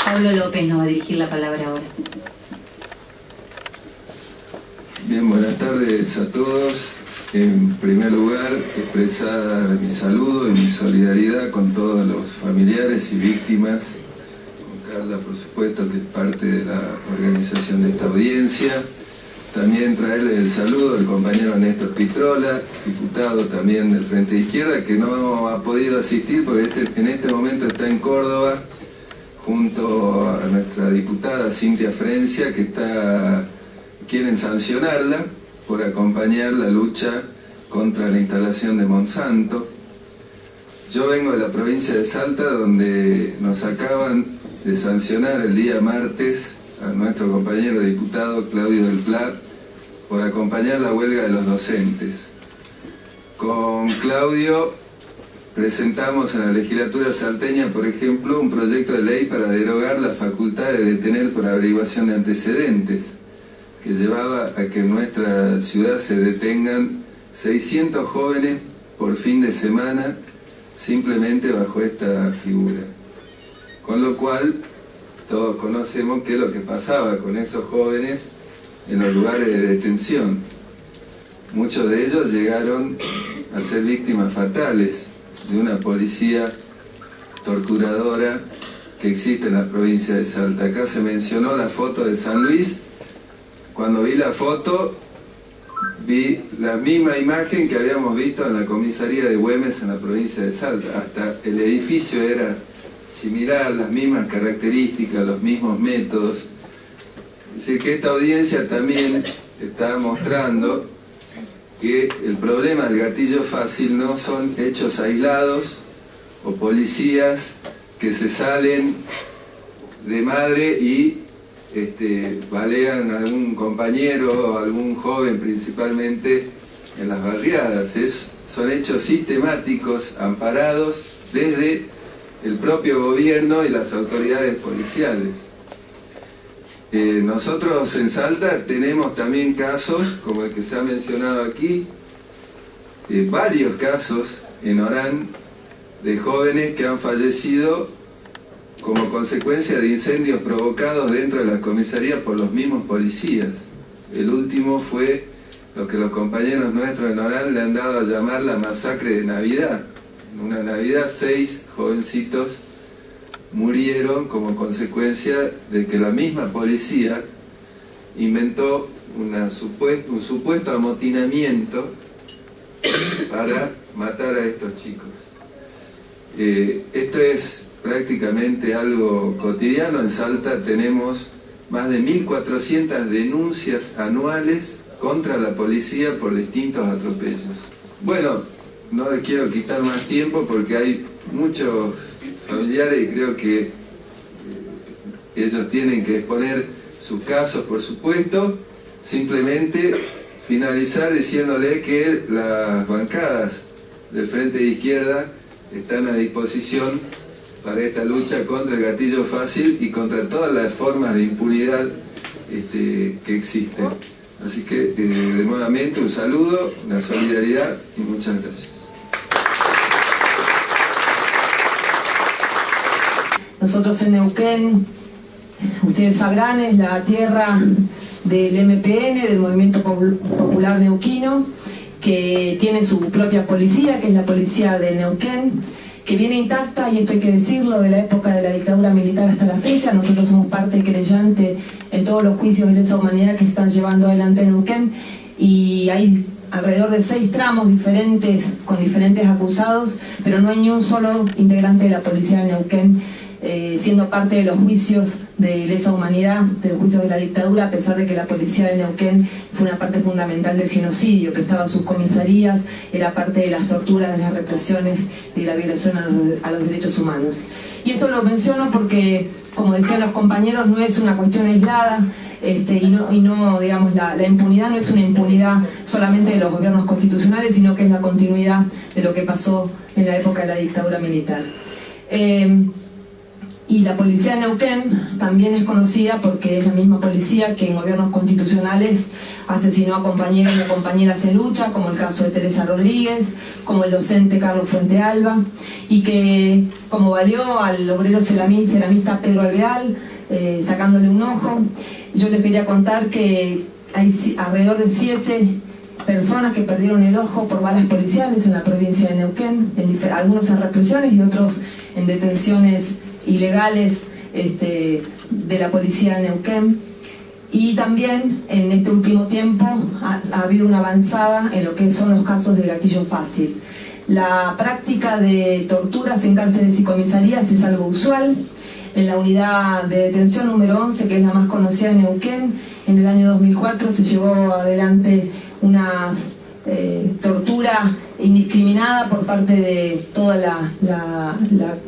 Pablo López nos va a dirigir la palabra ahora. Bien, buenas tardes a todos. En primer lugar, expresar mi saludo y mi solidaridad con todos los familiares y víctimas, con Carla, por supuesto, que es parte de la organización de esta audiencia. También traerles el saludo al compañero Néstor Pitrola, diputado también del Frente de Izquierda, que no ha podido asistir porque en este momento está en Córdoba, junto a nuestra diputada Cintia Frencia, que quieren sancionarla por acompañar la lucha contra la instalación de Monsanto. Yo vengo de la provincia de Salta, donde nos acaban de sancionar el día martes a nuestro compañero diputado Claudio del Pla por acompañar la huelga de los docentes. Con Claudio presentamos en la legislatura salteña, por ejemplo, un proyecto de ley para derogar la facultad de detener por averiguación de antecedentes, que llevaba a que en nuestra ciudad se detengan 600 jóvenes por fin de semana simplemente bajo esta figura. Con lo cual, todos conocemos qué es lo que pasaba con esos jóvenes en los lugares de detención. Muchos de ellos llegaron a ser víctimas fatales de una policía torturadora que existe en la provincia de Salta. Acá se mencionó la foto de San Luis. Cuando vi la foto, vi la misma imagen que habíamos visto en la comisaría de Güemes en la provincia de Salta. Hasta el edificio era similar, las mismas características, los mismos métodos. Es decir, que esta audiencia también está mostrando que el problema del gatillo fácil no son hechos aislados o policías que se salen de madre y balean a algún compañero o algún joven, principalmente en las barriadas. Son hechos sistemáticos, amparados desde el propio gobierno y las autoridades policiales. Nosotros en Salta tenemos también casos, como el que se ha mencionado aquí, varios casos en Orán de jóvenes que han fallecido como consecuencia de incendios provocados dentro de las comisarías por los mismos policías. El último fue lo que los compañeros nuestros en Orán le han dado a llamar la masacre de Navidad. En una Navidad 6 jovencitos murieron como consecuencia de que la misma policía inventó un supuesto amotinamiento para matar a estos chicos. Esto es prácticamente algo cotidiano. En Salta tenemos más de 1.400 denuncias anuales contra la policía por distintos atropellos. Bueno, no les quiero quitar más tiempo porque hay muchos familiares y creo que ellos tienen que exponer sus casos, por supuesto. Simplemente finalizar diciéndole que las bancadas del Frente de Izquierda están a disposición para esta lucha contra el gatillo fácil y contra todas las formas de impunidad que existen. Así que nuevamente un saludo, una solidaridad y muchas gracias. Nosotros en Neuquén, ustedes sabrán, es la tierra del MPN, del Movimiento Popular Neuquino, que tiene su propia policía, que es la policía de Neuquén, que viene intacta, y esto hay que decirlo, de la época de la dictadura militar hasta la fecha. Nosotros somos parte creyente en todos los juicios de lesa humanidad que se están llevando adelante en Neuquén, y hay alrededor de 6 tramos diferentes, con diferentes acusados, pero no hay ni un solo integrante de la policía de Neuquén siendo parte de los juicios de lesa humanidad, de los juicios de la dictadura, a pesar de que la policía de Neuquén fue una parte fundamental del genocidio, prestaba sus comisarías, era parte de las torturas, de las represiones, de la violación a los derechos humanos. Y esto lo menciono porque, como decían los compañeros, no es una cuestión aislada, y no digamos, la impunidad no es una impunidad solamente de los gobiernos constitucionales, sino que es la continuidad de lo que pasó en la época de la dictadura militar. Y la policía de Neuquén también es conocida porque es la misma policía que en gobiernos constitucionales asesinó a compañeros y a compañeras en lucha, como el caso de Teresa Rodríguez, como el docente Carlos Fuentealba, y que como valió al obrero ceramista Pedro Alvear, sacándole un ojo. Yo les quería contar que hay alrededor de 7 personas que perdieron el ojo por balas policiales en la provincia de Neuquén, algunos en represiones y otros en detenciones ilegales de la policía de Neuquén. Y también en este último tiempo ha habido una avanzada en lo que son los casos de gatillo fácil. La práctica de torturas en cárceles y comisarías es algo usual. En la unidad de detención número 11, que es la más conocida en Neuquén, en el año 2004 se llevó adelante una tortura indiscriminada por parte de toda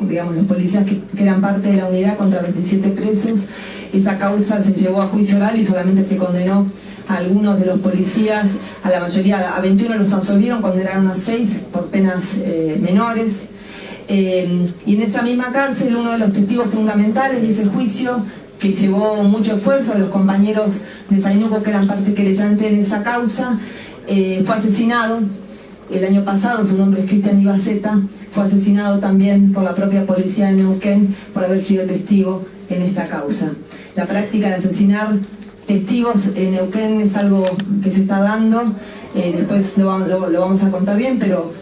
digamos, los policías que eran parte de la unidad contra 27 presos. Esa causa se llevó a juicio oral y solamente se condenó a algunos de los policías, a la mayoría, a 21 los absolvieron, condenaron a 6 por penas menores. Y en esa misma cárcel, uno de los testigos fundamentales de ese juicio, que llevó mucho esfuerzo a los compañeros de Zainuco que eran parte querellante en esa causa, fue asesinado el año pasado. Su nombre es Cristian Ibaceta. Fue asesinado también por la propia policía de Neuquén por haber sido testigo en esta causa. La práctica de asesinar testigos en Neuquén es algo que se está dando, después lo vamos a contar bien, pero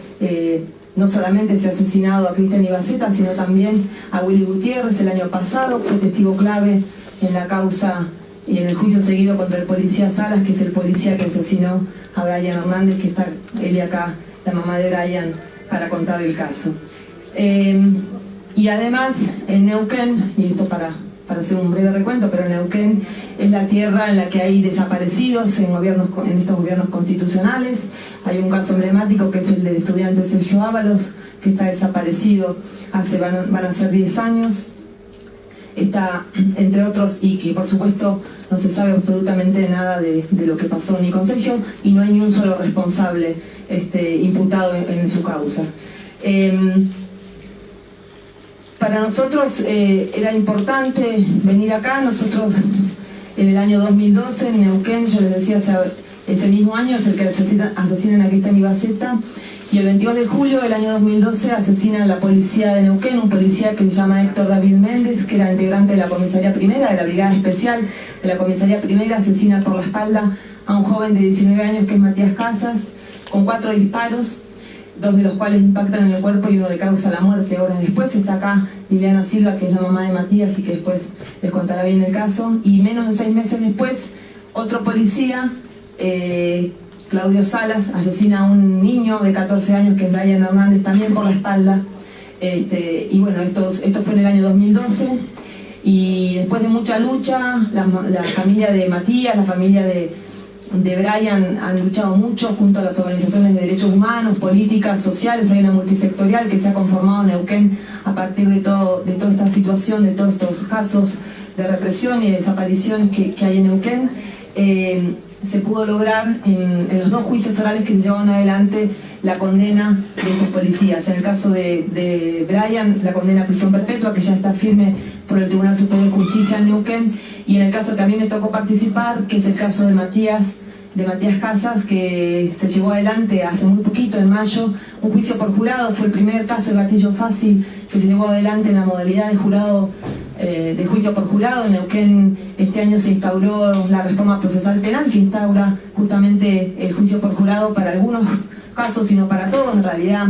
no solamente se ha asesinado a Cristian Ibaceta, sino también a Willy Gutiérrez el año pasado, fue testigo clave en la causa y en el juicio seguido contra el policía Salas, que es el policía que asesinó a Brian Hernández, que está él y acá, la mamá de Brian, para contar el caso. Y además en Neuquén, y esto para hacer un breve recuento, pero Neuquén es la tierra en la que hay desaparecidos en estos gobiernos constitucionales. Hay un caso emblemático que es el del estudiante Sergio Ábalos, que está desaparecido van a ser 10 años. Está, entre otros, y que por supuesto no se sabe absolutamente nada de lo que pasó ni con Sergio, y no hay ni un solo responsable imputado en su causa. Para nosotros era importante venir acá. Nosotros en el año 2012 en Neuquén, yo les decía, ese mismo año es el que asesinan a Cristian Ibaceta, y el 22 de julio del año 2012 asesinan a la policía de Neuquén, un policía que se llama Héctor David Méndez, que era integrante de la comisaría primera, de la brigada especial de la comisaría primera. Asesina por la espalda a un joven de 19 años que es Matías Casas, con 4 disparos, 2 de los cuales impactan en el cuerpo y uno le causa la muerte horas después. Está acá Liliana Silva, que es la mamá de Matías y que después les contará bien el caso. Y menos de 6 meses después, otro policía, Claudio Salas, asesina a un niño de 14 años que es Brian Hernández, también por la espalda. Y bueno, esto fue en el año 2012, y después de mucha lucha, la familia de Matías, la familia de Brian han luchado mucho junto a las organizaciones de derechos humanos, políticas, sociales. Hay una multisectorial que se ha conformado en Neuquén a partir de toda esta situación, de todos estos casos de represión y de desapariciones que hay en Neuquén. Se pudo lograr en los 2 juicios orales que se llevaron adelante la condena de estos policías. En el caso de Brian, la condena a prisión perpetua, que ya está firme por el Tribunal Superior de Justicia en Neuquén, y en el caso que a mí me tocó participar, que es el caso de Matías Casas, que se llevó adelante hace muy poquito, en mayo, un juicio por jurado. Fue el primer caso de gatillo fácil que se llevó adelante en la modalidad de jurado, de juicio por jurado. En Neuquén este año se instauró la reforma procesal penal, que instaura justamente el juicio por jurado para algunos casos y no para todos, en realidad,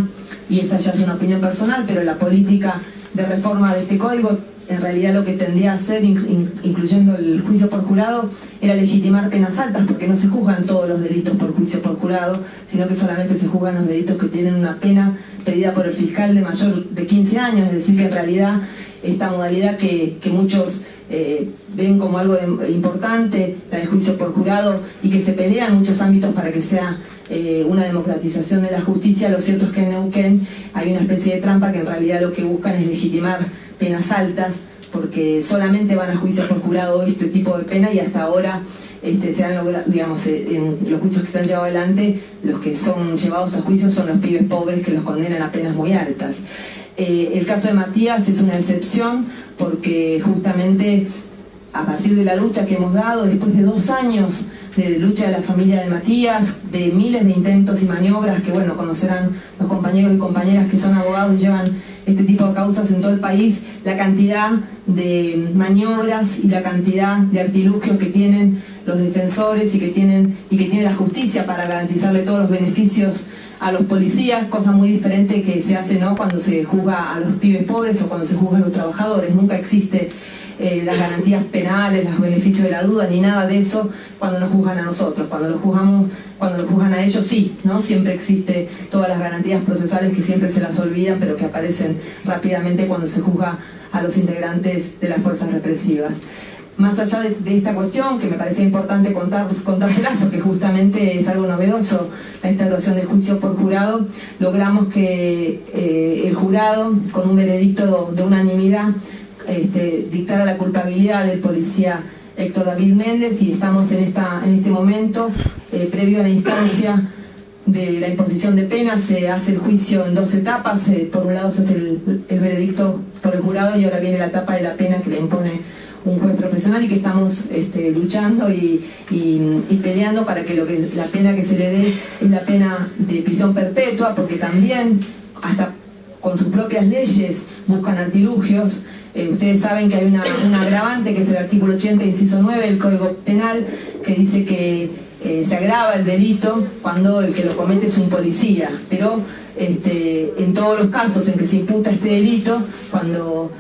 y esta ya es una opinión personal, pero la política de reforma de este código en realidad lo que tendía a hacer, incluyendo el juicio por jurado, era legitimar penas altas, porque no se juzgan todos los delitos por juicio por jurado, sino que solamente se juzgan los delitos que tienen una pena pedida por el fiscal de mayor de 15 años, es decir, que en realidad esta modalidad que muchos ven como algo importante, la del juicio por jurado, y que se pelea en muchos ámbitos para que sea una democratización de la justicia, lo cierto es que en Neuquén hay una especie de trampa, que en realidad lo que buscan es legitimar penas altas, porque solamente van a juicio por jurado este tipo de pena, y hasta ahora se han logrado, digamos, en los juicios que se han llevado adelante, los que son llevados a juicio son los pibes pobres que los condenan a penas muy altas. El caso de Matías es una excepción porque justamente a partir de la lucha que hemos dado, después de 2 años de lucha de la familia de Matías, de miles de intentos y maniobras que, bueno, conocerán los compañeros y compañeras que son abogados y llevan este tipo de causas en todo el país, la cantidad de maniobras y la cantidad de artilugios que tienen los defensores y que tiene la justicia para garantizarle todos los beneficios a los policías, cosa muy diferente que se hace, ¿no?, cuando se juzga a los pibes pobres o cuando se juzga a los trabajadores. Nunca existe las garantías penales, los beneficios de la duda, ni nada de eso cuando nos juzgan a nosotros. Cuando los juzgan a ellos, sí, ¿no? Siempre existe todas las garantías procesales que siempre se las olvidan, pero que aparecen rápidamente cuando se juzga a los integrantes de las fuerzas represivas. Más allá de esta cuestión, que me parecía importante contárselas, porque justamente es algo novedoso, la instauración del juicio por jurado, logramos que el jurado, con un veredicto de unanimidad, dictara la culpabilidad del policía Héctor David Méndez, y estamos en este momento, previo a la instancia de la imposición de pena. Se hace el juicio en 2 etapas. Por un lado se hace el veredicto por el jurado, y ahora viene la etapa de la pena que le impone un juez profesional, y que estamos luchando y peleando para que la pena que se le dé es la pena de prisión perpetua, porque también, hasta con sus propias leyes, buscan artilugios. Ustedes saben que hay un agravante, que es el artículo 80, inciso 9 del Código Penal, que dice que se agrava el delito cuando el que lo comete es un policía, pero en todos los casos en que se imputa este delito, cuando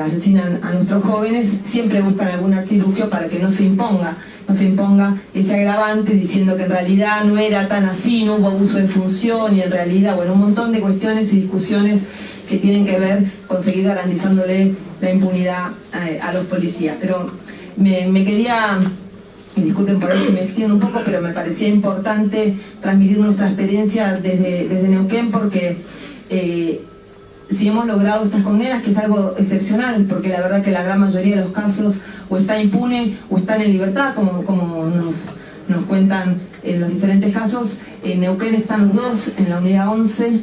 asesinan a nuestros jóvenes, siempre buscan algún artilugio para que no se imponga ese agravante, diciendo que en realidad no era tan así, no hubo abuso de función, y en realidad, bueno, un montón de cuestiones y discusiones que tienen que ver con seguir garantizándole la impunidad a los policías. Pero me quería, y disculpen por ahí si me extiendo un poco, pero me parecía importante transmitir nuestra experiencia desde Neuquén, porque si hemos logrado estas condenas, que es algo excepcional, porque la verdad que la gran mayoría de los casos o está impune o están en libertad, como nos cuentan en los diferentes casos. En Neuquén están los 2, en la unidad 11,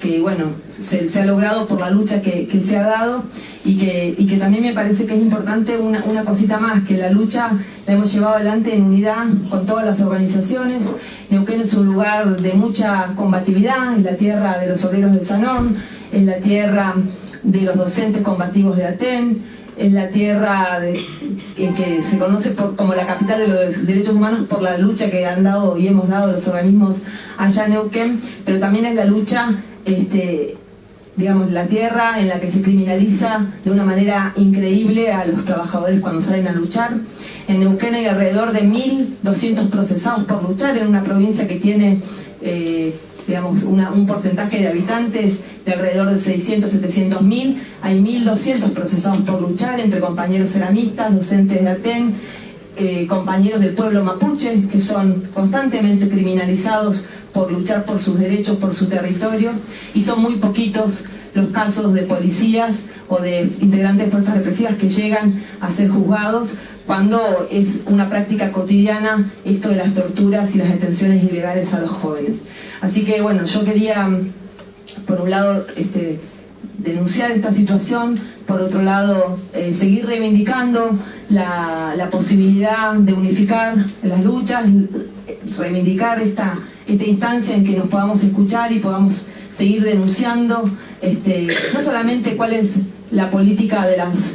que bueno, se ha logrado por la lucha que se ha dado, y que también me parece que es importante una cosita más, que la lucha la hemos llevado adelante en unidad con todas las organizaciones. Neuquén es un lugar de mucha combatividad, es la tierra de los obreros de Sanón, es la tierra de los docentes combativos de ATEN, es la tierra que se conoce como la capital de los derechos humanos por la lucha que han dado y hemos dado los organismos allá en Neuquén, pero también es la lucha, digamos, la tierra en la que se criminaliza de una manera increíble a los trabajadores cuando salen a luchar. En Neuquén hay alrededor de 1.200 procesados por luchar, en una provincia que tiene digamos, un porcentaje de habitantes de alrededor de 600-700.000, hay 1.200 procesados por luchar, entre compañeros ceramistas, docentes de ATEN, compañeros del pueblo mapuche, que son constantemente criminalizados por luchar por sus derechos, por su territorio, y son muy poquitos los casos de policías o de integrantes de fuerzas represivas que llegan a ser juzgados, cuando es una práctica cotidiana esto de las torturas y las detenciones ilegales a los jóvenes. Así que bueno, yo quería, por un lado, denunciar esta situación, por otro lado, seguir reivindicando la posibilidad de unificar las luchas, reivindicar esta instancia en que nos podamos escuchar y podamos seguir denunciando no solamente cuál es la política de las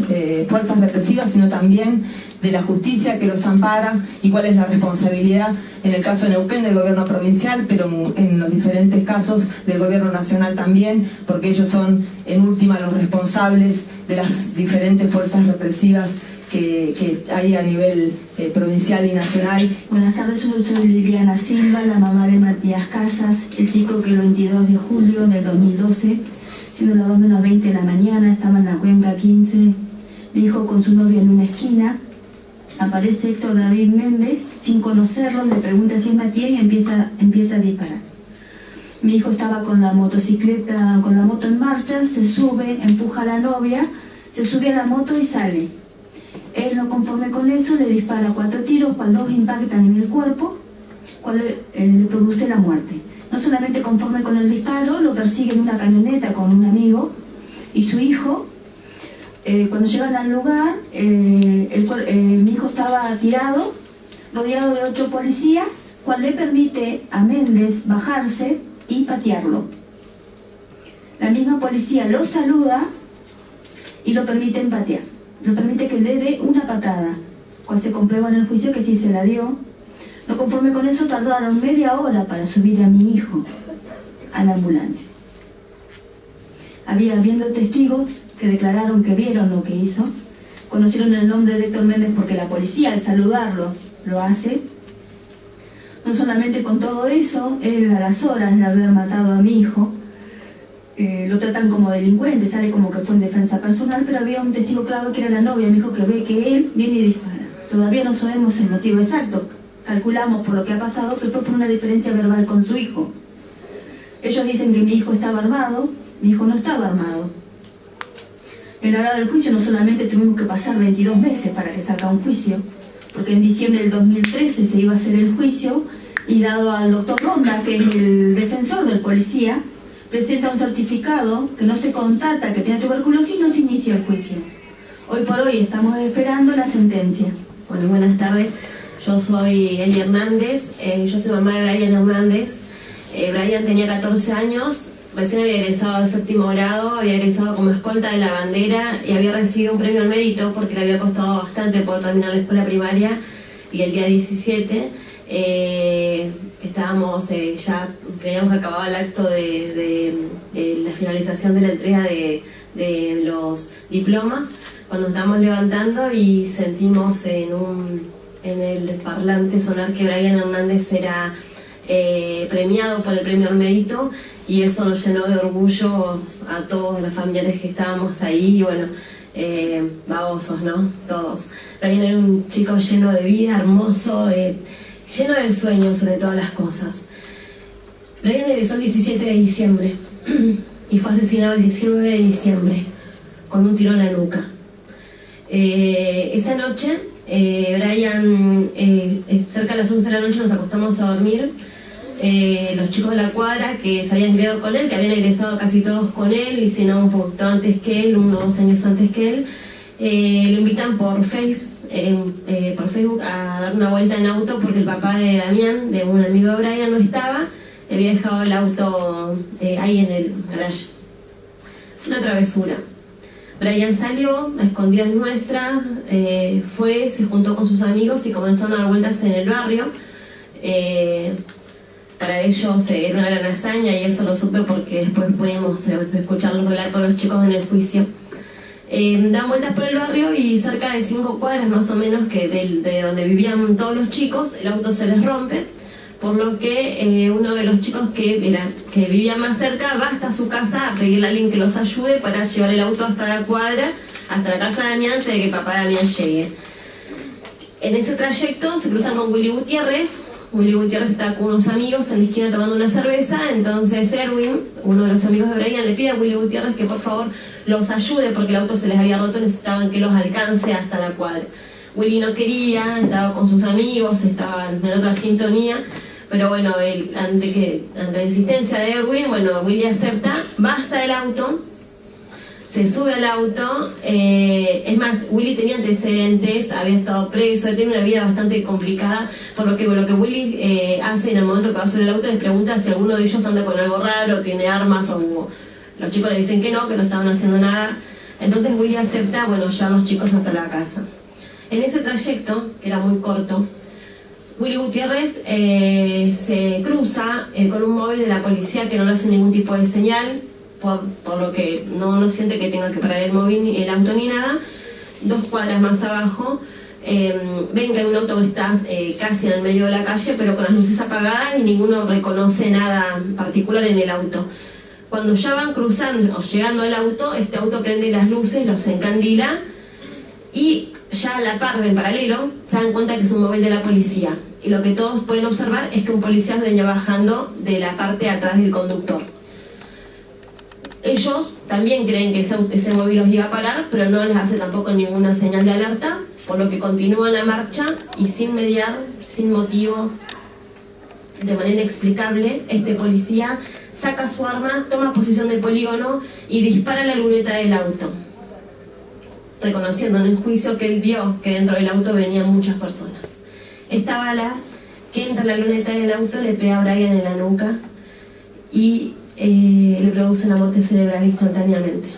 fuerzas represivas, sino también de la justicia que los ampara, y cuál es la responsabilidad, en el caso de Neuquén, del gobierno provincial, pero en los diferentes casos del gobierno nacional también, porque ellos son en última los responsables de las diferentes fuerzas represivas que hay a nivel provincial y nacional. Buenas tardes, yo soy Liliana Silva, la mamá de Matías Casas, el chico que el 22 de julio del 2012, siendo las 2:20 de la mañana, estaba en la cuenca 15, mi hijo con su novia en una esquina. Aparece Héctor David Méndez, sin conocerlo, le pregunta si es Matías y empieza a disparar. Mi hijo estaba con la motocicleta, con la moto en marcha, se sube, empuja a la novia, se sube a la moto y sale. Él, no conforme con eso, le dispara 4 tiros, cual 2 impactan en el cuerpo, cual le produce la muerte. No solamente conforme con el disparo, lo persigue en una camioneta con un amigo y su hijo. Cuando llegan al lugar, mi hijo estaba tirado, rodeado de 8 policías, cual le permite a Méndez bajarse y patearlo. La misma policía lo saluda y lo permiten patear. Lo permite que le dé una patada, cual se comprueba en el juicio que sí se la dio. No conforme con eso, tardaron media hora para subir a mi hijo a la ambulancia. Habiendo testigos que declararon que vieron lo que hizo, conocieron el nombre de Héctor Méndez porque la policía al saludarlo lo hace. No solamente con todo eso, él a las horas de haber matado a mi hijo, lo tratan como delincuente, sale como que fue en defensa personal, pero había un testigo clave que era la novia, me dijo que ve que él viene y dispara. Todavía no sabemos el motivo exacto, calculamos por lo que ha pasado que fue por una diferencia verbal con su hijo. Ellos dicen que mi hijo estaba armado, mi hijo no estaba armado. En la hora del juicio no solamente tuvimos que pasar 22 meses para que salga un juicio, porque en diciembre del 2013 se iba a hacer el juicio y dado al doctor Ronda, que es el defensor del policía, presenta un certificado que no se constata que tiene tuberculosis y no se inicia el juicio. Hoy por hoy estamos esperando la sentencia. Bueno, buenas tardes. Yo soy Eli Hernández, yo soy mamá de Brian Hernández. Brian tenía 14 años, recién había egresado al 7º grado, había egresado como escolta de la bandera y había recibido un premio al mérito porque le había costado bastante poder terminar la escuela primaria. Y el día 17 estábamos ya, creíamos que acababa el acto de la finalización de la entrega de los diplomas, cuando estábamos levantando y sentimos en el parlante sonar que Brian Hernández era premiado por el premio al mérito, y eso nos llenó de orgullo a todos los familiares que estábamos ahí. Y bueno, babosos, ¿no? Todos. Brian era un chico lleno de vida, hermoso, lleno de sueños sobre todas las cosas. Brian egresó el 17 de diciembre y fue asesinado el 19 de diciembre con un tiro en la nuca. Esa noche, Brian, cerca de las 11 de la noche nos acostamos a dormir. Los chicos de la cuadra que se habían criado con él, que habían egresado casi todos con él, y si no un poquito antes que él, 1 o 2 años antes que él, lo invitan por Facebook a dar una vuelta en auto porque el papá de Damián, de un amigo de Brian, no estaba, le había dejado el auto ahí en el garage. Fue una travesura. Brian salió a escondidas nuestras, se juntó con sus amigos y comenzaron a dar vueltas en el barrio. Para ellos era una gran hazaña, y eso lo supe porque después pudimos escuchar los relatos de los chicos en el juicio. Dan vueltas por el barrio y cerca de 5 cuadras más o menos de donde vivían todos los chicos, el auto se les rompe, por lo que uno de los chicos que vivía más cerca va hasta su casa a pedirle a alguien que los ayude para llevar el auto hasta la cuadra, hasta la casa de Damián, antes de que papá de Damián llegue. En ese trayecto se cruzan con Willy Gutiérrez. Willy Gutiérrez estaba con unos amigos en la esquina tomando una cerveza, entonces Erwin, uno de los amigos de Brian, le pide a Willy Gutiérrez que por favor los ayude porque el auto se les había roto, necesitaban que los alcance hasta la cuadra. Willy no quería, estaba con sus amigos, estaba en otra sintonía, pero bueno, ante la insistencia de Erwin, bueno, Willy acepta, va hasta el auto, se sube al auto, es más, Willy tenía antecedentes, había estado preso, tiene una vida bastante complicada, por lo que Willy hace en el momento que va a subir el auto, les pregunta si alguno de ellos anda con algo raro, tiene armas, o los chicos le dicen que no estaban haciendo nada. Entonces Willy acepta, bueno, llevar a los chicos hasta la casa. En ese trayecto, que era muy corto, Willy Gutiérrez se cruza con un móvil de la policía que no le hace ningún tipo de señal, por lo que no siente que tenga que parar el móvil, el auto ni nada. 2 cuadras más abajo, ven que hay un auto que está casi en el medio de la calle, pero con las luces apagadas y ninguno reconoce nada particular en el auto. Cuando ya van cruzando o llegando al auto, este auto prende las luces, los encandila, y ya a la par, en paralelo, se dan cuenta que es un móvil de la policía. Y lo que todos pueden observar es que un policía venía bajando de la parte de atrás del conductor. Ellos también creen que ese móvil los iba a parar, pero no les hace tampoco ninguna señal de alerta, por lo que continúan la marcha y sin mediar, sin motivo, de manera inexplicable, este policía saca su arma, toma posición del polígono y dispara la luneta del auto. reconociendo en el juicio que él vio que dentro del auto venían muchas personas. Esta bala que entra en la luneta del auto le pega a Brian en la nuca y le produce una muerte cerebral instantáneamente.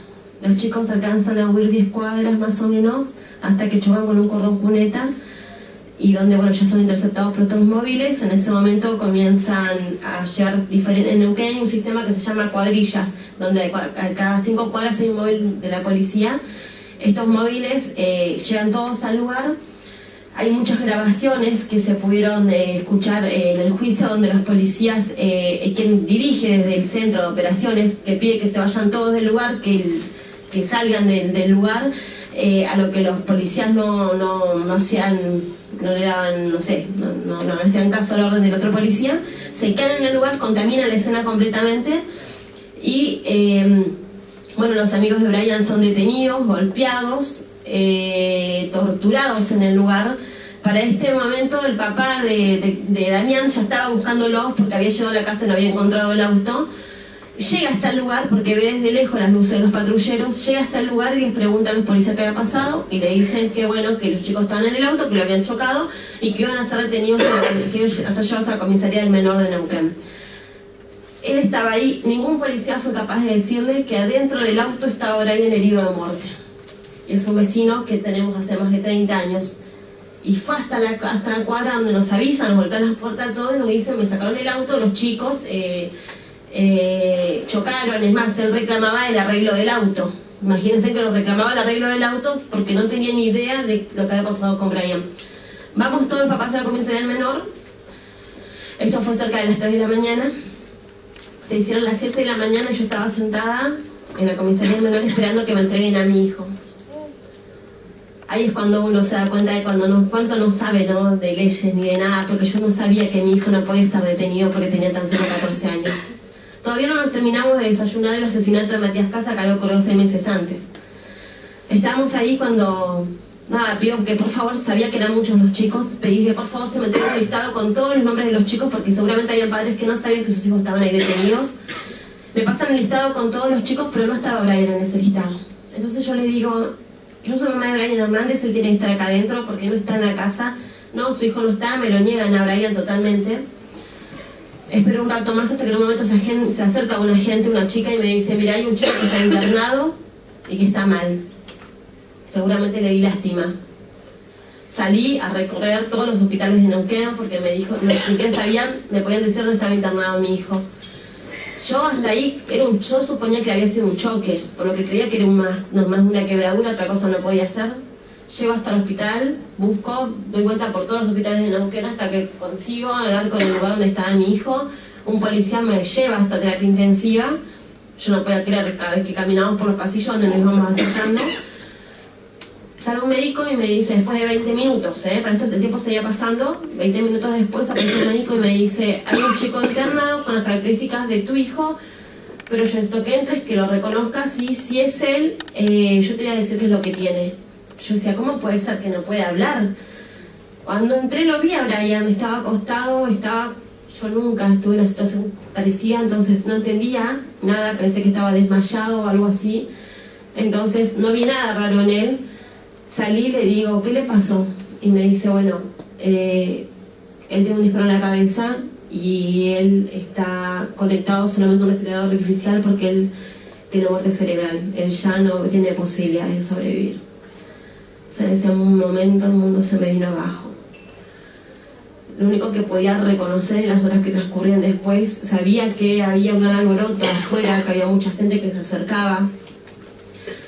Los chicos alcanzan a huir 10 cuadras más o menos hasta que chocan con un cordón cuneta y donde bueno, ya son interceptados por otros móviles. En ese momento comienzan a llegar en Neuquén hay un sistema que se llama cuadrillas, donde a cada 5 cuadras hay un móvil de la policía. Estos móviles llegan todos al lugar. Hay muchas grabaciones que se pudieron escuchar en el juicio, donde los policías, quien dirige desde el centro de operaciones, que pide que se vayan todos del lugar, que salgan del lugar, a lo que los policías no le daban, no hacían caso a la orden del otro policía, se quedan en el lugar, contaminan la escena completamente y bueno, los amigos de Brian son detenidos, golpeados, torturados en el lugar. Para este momento el papá de Damián ya estaba buscándolos porque había llegado a la casa y no había encontrado el auto. Llega hasta el lugar porque ve desde lejos las luces de los patrulleros, llega hasta el lugar y les pregunta a los policías qué había pasado y le dicen que bueno, que los chicos estaban en el auto, que lo habían chocado y que iban a ser detenidos, que iban a ser llevados a la comisaría del menor de Neuquén. Él estaba ahí, ningún policía fue capaz de decirle que adentro del auto estaba Brian herido de muerte. Es un vecino que tenemos hace más de 30 años. Y fue hasta la cuadra donde nos avisan, nos golpean las puertas todos y nos dicen, me sacaron el auto, los chicos chocaron. Es más, él reclamaba el arreglo del auto. Imagínense que lo reclamaba el arreglo del auto porque no tenía ni idea de lo que había pasado con Brian. Vamos todos papás a la comisaría del menor. Esto fue cerca de las 3 de la mañana. Se hicieron las 7 de la mañana y yo estaba sentada en la comisaría del menor esperando que me entreguen a mi hijo. Ahí es cuando uno se da cuenta de cuánto no sabe, ¿no?, de leyes ni de nada, porque yo no sabía que mi hijo no podía estar detenido porque tenía tan solo 14 años. Todavía no nos terminamos de desayunar el asesinato de Matías Casa, que había ocurrido 6 meses antes. Estábamos ahí cuando, nada, pido que por favor, sabía que eran muchos los chicos, pedí que por favor se me entregue un listado con todos los nombres de los chicos, porque seguramente había padres que no sabían que sus hijos estaban ahí detenidos. Me pasan el listado con todos los chicos, pero no estaba Brian en ese listado. Entonces yo le digo, yo soy mamá de Brian Hernández, él tiene que estar acá adentro porque no está en la casa. No, su hijo no está, me lo niegan a Brian totalmente. Espero un rato más hasta que en un momento se acerca una gente, una chica, y me dice, mira, hay un chico que está internado y que está mal. Seguramente le di lástima. Salí a recorrer todos los hospitales de Neuquén porque me dijo, ni siquiera sabían, me podían decir dónde estaba internado mi hijo. Yo hasta ahí, yo suponía que había sido un choque, por lo que creía que era más una quebradura, otra cosa no podía ser. Llego hasta el hospital, busco, doy vuelta por todos los hospitales de Neuquén hasta que consigo dar con el lugar donde estaba mi hijo. Un policía me lleva hasta terapia intensiva. Yo no podía creer, cada vez que caminamos por los pasillos donde nos íbamos acercando. Sale un médico y me dice, después de 20 minutos, para esto el tiempo seguía pasando, 20 minutos después aparece el médico y me dice, hay un chico internado con las características de tu hijo, pero yo necesito que entres, que lo reconozcas, y si es él, yo te voy a decir qué es lo que tiene. Yo decía, ¿cómo puede ser que no puede hablar? Cuando entré lo vi a Brian, estaba acostado, yo nunca estuve en una situación parecida, entonces no entendía nada, pensé que estaba desmayado o algo así, entonces no vi nada raro en él. Salí y le digo, ¿qué le pasó? Y me dice, bueno, él tiene un disparo en la cabeza y él está conectado solamente a un respirador artificial porque él tiene muerte cerebral. Él ya no tiene posibilidades de sobrevivir. O sea, en ese momento el mundo se me vino abajo. Lo único que podía reconocer en las horas que transcurrían después, sabía que había un gran alboroto afuera, que había mucha gente que se acercaba.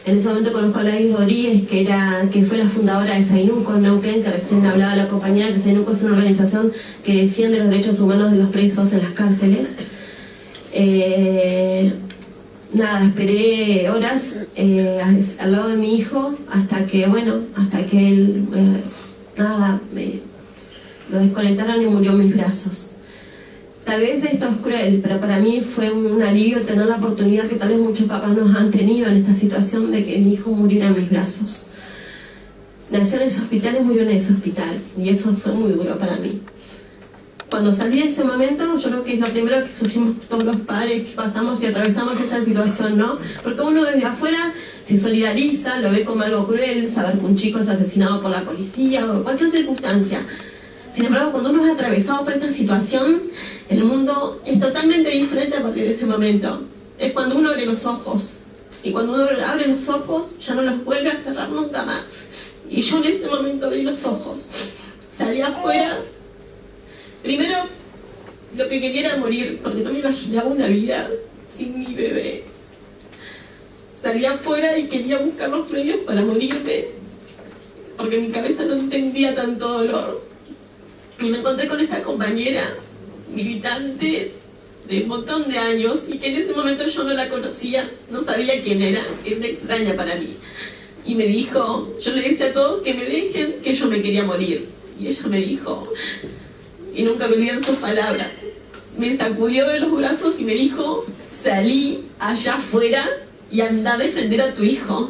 En ese momento conozco a Gladys Rodríguez, que fue la fundadora de Sainuco en Neuquén, que recién hablaba la compañera, que Sainuco es una organización que defiende los derechos humanos de los presos en las cárceles. Nada, esperé horas al lado de mi hijo hasta que él, lo desconectaron y murió en mis brazos. Tal vez esto es cruel, pero para mí fue un alivio tener la oportunidad que tal vez muchos papás nos han tenido en esta situación de que mi hijo muriera en mis brazos. Nació en ese hospital y murió en ese hospital, y eso fue muy duro para mí. Cuando salí de ese momento, yo creo que es lo primero que sufrimos todos los padres que pasamos y atravesamos esta situación, ¿no? Porque uno desde afuera se solidariza, lo ve como algo cruel, saber que un chico es asesinado por la policía o cualquier circunstancia. Sin embargo, cuando uno es atravesado por esta situación, el mundo es totalmente diferente a partir de ese momento. Es cuando uno abre los ojos. Y cuando uno abre los ojos, ya no los vuelve a cerrar nunca más. Y yo en ese momento abrí los ojos. Salí afuera. Primero, lo que quería era morir, porque no me imaginaba una vida sin mi bebé. Salí afuera y quería buscar los medios para morirme, porque mi cabeza no entendía tanto dolor. Y me encontré con esta compañera militante de un montón de años y que en ese momento yo no la conocía, no sabía quién era una extraña para mí. Y me dijo, yo le decía a todos que me dejen, que yo me quería morir. Y ella me dijo, y nunca me olvidé sus palabras, me sacudió de los brazos y me dijo, salí allá afuera y anda a defender a tu hijo.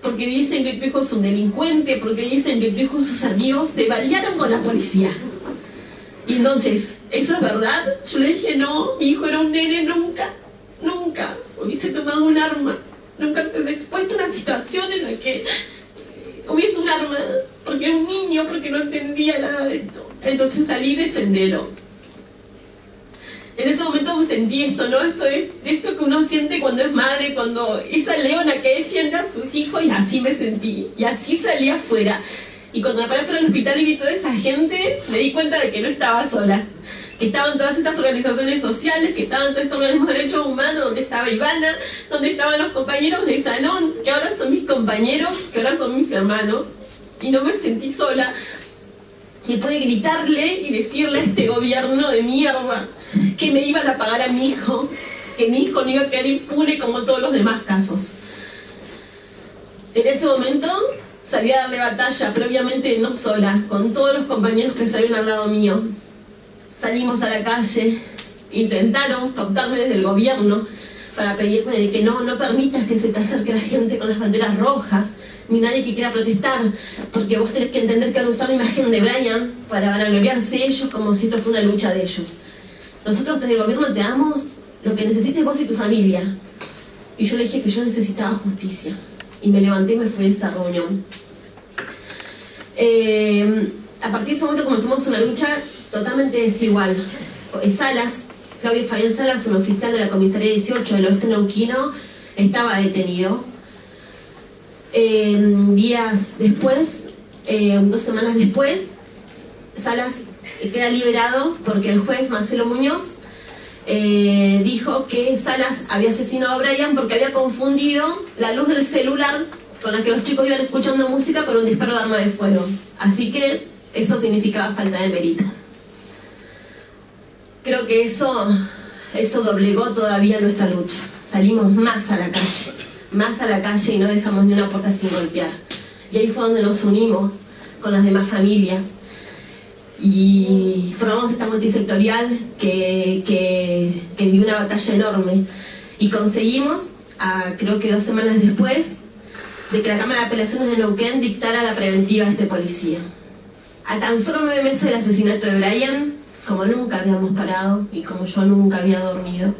Porque dicen que tu hijo es un delincuente, porque dicen que tu hijo y sus amigos se balearon con la policía. Y entonces, ¿eso es verdad? Yo le dije, no, mi hijo era un nene, nunca hubiese tomado un arma. Nunca estuve expuesto a una situación en la que hubiese un arma, porque era un niño, porque no entendía nada de esto. Entonces salí y defendelo. En ese momento me sentí esto, ¿no? Esto que uno siente cuando es madre, cuando esa leona que defiende a sus hijos, y así me sentí. Y así salí afuera. Y cuando me paré por el hospital y vi toda esa gente, me di cuenta de que no estaba sola. Que estaban todas estas organizaciones sociales, que estaban todos estos organismos de derechos humanos, donde estaba Ivana, donde estaban los compañeros de salón, que ahora son mis compañeros, que ahora son mis hermanos. Y no me sentí sola. Y pude gritarle y decirle a este gobierno de mierda que me iban a pagar a mi hijo, que mi hijo no iba a quedar impune como todos los demás casos. En ese momento salí a darle batalla, pero obviamente no sola, con todos los compañeros que salieron al lado mío. Salimos a la calle, intentaron captarme desde el gobierno para pedirme de que no permitas que se te acerque la gente con las banderas rojas, ni nadie que quiera protestar, porque vos tenés que entender que han usado la imagen de Brian para vanagloriarse ellos como si esto fuera una lucha de ellos. Nosotros desde el gobierno te damos lo que necesites vos y tu familia. Y yo le dije que yo necesitaba justicia. Y me levanté y me fui a esa reunión. A partir de ese momento comenzamos una lucha totalmente desigual. Salas, Claudio Fabián Salas, un oficial de la comisaría 18 del oeste neuquino, estaba detenido. Días después, 2 semanas después, Salas queda liberado porque el juez Marcelo Muñoz dijo que Salas había asesinado a Brian porque había confundido la luz del celular con la que los chicos iban escuchando música con un disparo de arma de fuego. Así que eso significaba falta de mérito. Creo que eso doblegó todavía nuestra lucha. Salimos más a la calle y no dejamos ni una puerta sin golpear. Y ahí fue donde nos unimos con las demás familias y formamos esta multisectorial que dio una batalla enorme y conseguimos, creo que 2 semanas después, de que la Cámara de Apelaciones de Neuquén dictara la preventiva a este policía. A tan solo 9 meses del asesinato de Brian, como nunca habíamos parado y como yo nunca había dormido,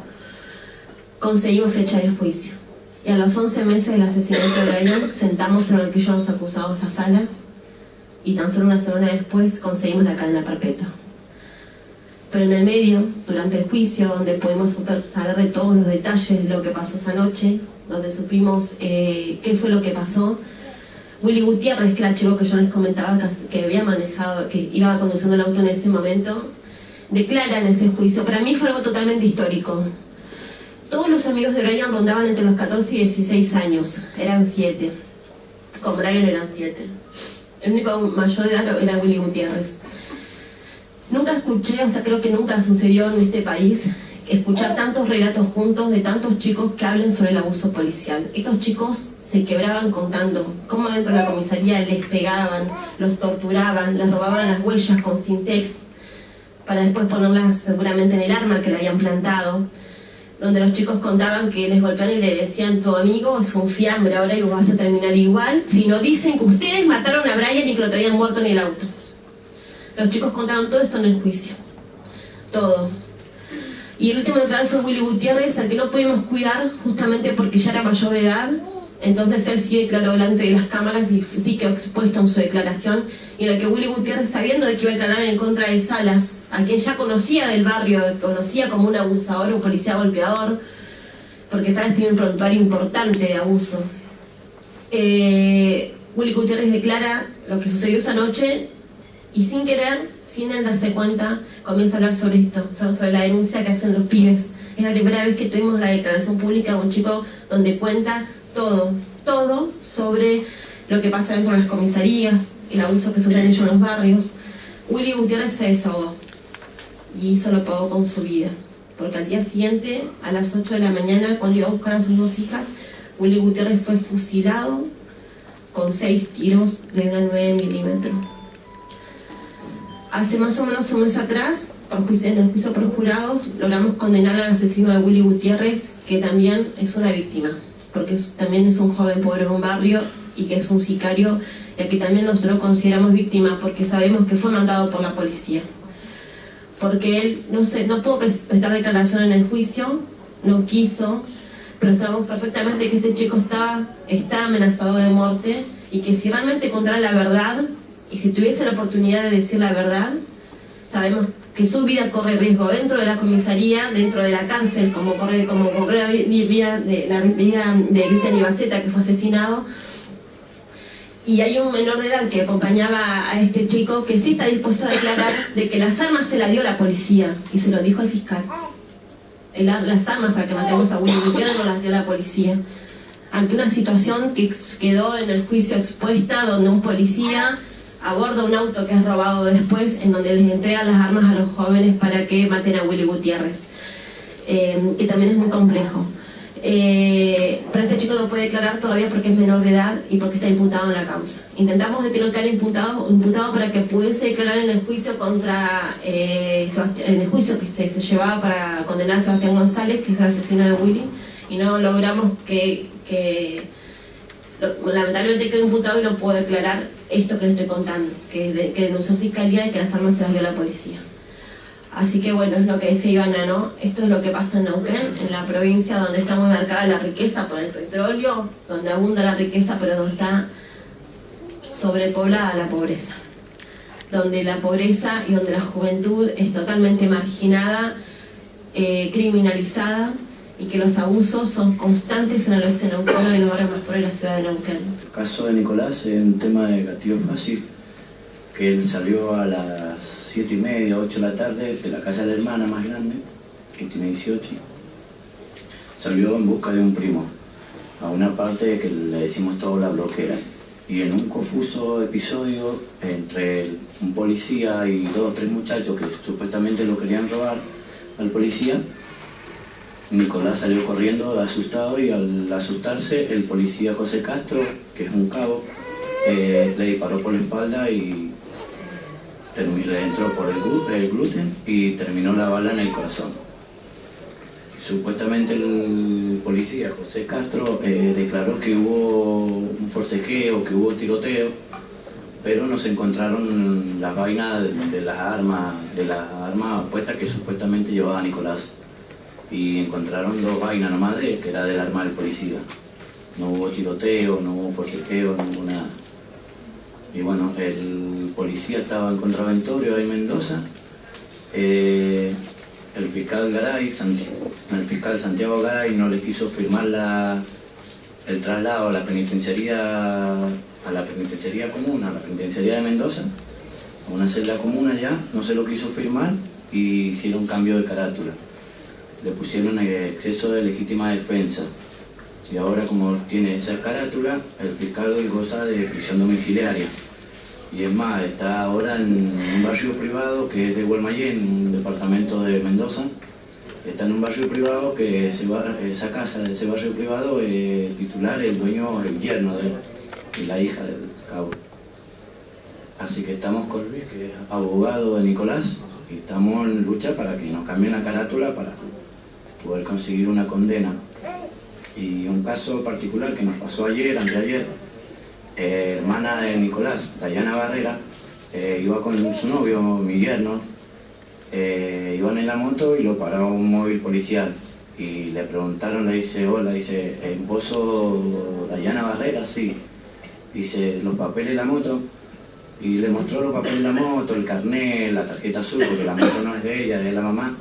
conseguimos fecha de juicio. Y a los 11 meses del asesinato de Brian, sentamos en el banquillo a los acusados a Salas y tan solo una semana después conseguimos la cadena perpetua. Pero en el medio, durante el juicio, donde pudimos saber de todos los detalles de lo que pasó esa noche, donde supimos qué fue lo que pasó, Willy Gutiérrez, que era el chico que yo les comentaba que había manejado, que iba conduciendo el auto en ese momento, declara en ese juicio. Para mí fue algo totalmente histórico. Todos los amigos de Brian rondaban entre los 14 y 16 años, eran 7. Con Brian eran 7. El único mayor de edad era Willy Gutiérrez. Nunca escuché, creo que nunca sucedió en este país, escuchar tantos relatos juntos de tantos chicos que hablen sobre el abuso policial. Estos chicos se quebraban contando cómo dentro de la comisaría les pegaban, los torturaban, les robaban las huellas con Sintex para después ponerlas seguramente en el arma que le habían plantado, donde los chicos contaban que les golpeaban y le decían: tu amigo es un fiambre ahora y vos vas a terminar igual si no dicen que ustedes mataron a Brian y que lo traían muerto en el auto. Los chicos contaban todo esto en el juicio, todo. Y el último declarar fue Willy Gutiérrez, al que no pudimos cuidar justamente porque ya era mayor de edad. Entonces él sí declaró delante de las cámaras y sí quedó expuesto en su declaración, y en la que Willy Gutiérrez, sabiendo de que iba a declarar en contra de Salas, a quien ya conocía del barrio, conocía como un abusador, un policía golpeador, porque Salas tiene un prontuario importante de abuso. Willy Gutiérrez declara lo que sucedió esa noche y sin querer, sin él darse cuenta, comienza a hablar sobre esto, sobre la denuncia que hacen los pibes. Es la primera vez que tuvimos la declaración pública de un chico donde cuenta todo sobre lo que pasa dentro de las comisarías, el abuso que sufren ellos en los barrios. Willy Gutiérrez se desahogó y hizo lo pagó con su vida, porque al día siguiente, a las 8 de la mañana, cuando iba a buscar a sus dos hijas, Willy Gutiérrez fue fusilado con 6 tiros de una 9 milímetros. Hace más o menos un mes atrás, en el juicio por jurados, logramos condenar al asesino de Willy Gutiérrez, que también es una víctima, porque también es un joven pobre en un barrio y que es un sicario, y al que también nosotros consideramos víctima porque sabemos que fue mandado por la policía. Porque él no pudo prestar declaración en el juicio, no quiso, pero sabemos perfectamente que este chico está amenazado de muerte, y que si realmente contara la verdad, y si tuviese la oportunidad de decir la verdad, sabemos que su vida corre riesgo dentro de la comisaría, dentro de la cárcel, como corre la vida de Cristian Ibaceta, que fue asesinado. Y hay un menor de edad que acompañaba a este chico que sí está dispuesto a declarar de que las armas se las dio la policía, y se lo dijo al fiscal. Las armas para que matemos a Willy Gutiérrez no las dio la policía. Ante una situación que quedó en el juicio expuesta, donde un policía aborda un auto que es robado después, en donde les entregan las armas a los jóvenes para que maten a Willy Gutiérrez, que también es muy complejo. Pero este chico no puede declarar todavía porque es menor de edad y porque está imputado en la causa. Intentamos de que no quede imputado para que pudiese declarar en el juicio en el juicio que se llevaba para condenar a Sebastián González, que es el asesino de Willy, y no logramos lamentablemente quedó imputado y no puedo declarar esto que le estoy contando, que denunció fiscalía de que las armas se las dio la policía. Así que bueno, es lo que decía Ivana, ¿no? Esto es lo que pasa en Neuquén, en la provincia donde está muy marcada la riqueza por el petróleo, donde abunda la riqueza, pero donde está sobrepoblada la pobreza. Donde la pobreza y donde la juventud es totalmente marginada, criminalizada, y que los abusos son constantes en el oeste de Neuquén y en los barrios más pobres de la ciudad de Neuquén. El caso de Nicolás es un tema de gatillo fácil, que él salió a las 7:30, 8 de la tarde de la casa de la hermana más grande, que tiene 18. Salió en busca de un primo, a una parte que le decimos todos la bloquera. Y en un confuso episodio entre un policía y 2 o 3 muchachos que supuestamente lo querían robar al policía, Nicolás salió corriendo asustado, y al asustarse el policía José Castro, que es un cabo, le disparó por la espalda y le entró por el glúten y terminó la bala en el corazón. Supuestamente el policía José Castro declaró que hubo un forcejeo, que hubo tiroteo, pero no se encontraron las vainas de las armas puestas que supuestamente llevaba Nicolás. Y encontraron 2 vainas nomás de él, que era del arma del policía. No hubo tiroteo, no hubo forcejeo, no hubo nada. Y bueno, el policía estaba en contraventorio ahí en Mendoza. El fiscal Santiago Garay no le quiso firmar el traslado a la penitenciaría común, a la penitenciaría de Mendoza, a una celda común allá, no se lo quiso firmar y hicieron cambio de carátula. Le pusieron exceso de legítima defensa, y ahora, como tiene esa carátula, el fiscal goza de prisión domiciliaria. Y es más, está ahora en un barrio privado que es de Guaymallén, un departamento de Mendoza. Está en un barrio privado que esa casa de ese barrio privado, titular, el dueño, el yerno de él y la hija del cabo. Así que estamos con Luis, que es abogado de Nicolás, y estamos en lucha para que nos cambien la carátula para poder conseguir una condena. Y un caso particular que nos pasó anteayer, hermana de Nicolás, Dayana Barrera, iba con su novio, mi yerno, iban en la moto y lo paró un móvil policial. y le preguntaron, le dice, hola, dice, ¿vos sos Dayana Barrera? Sí. Dice, ¿los papeles de la moto? Y le mostró los papeles de la moto, el carnet, la tarjeta azul, porque la moto no es de ella, es de la mamá.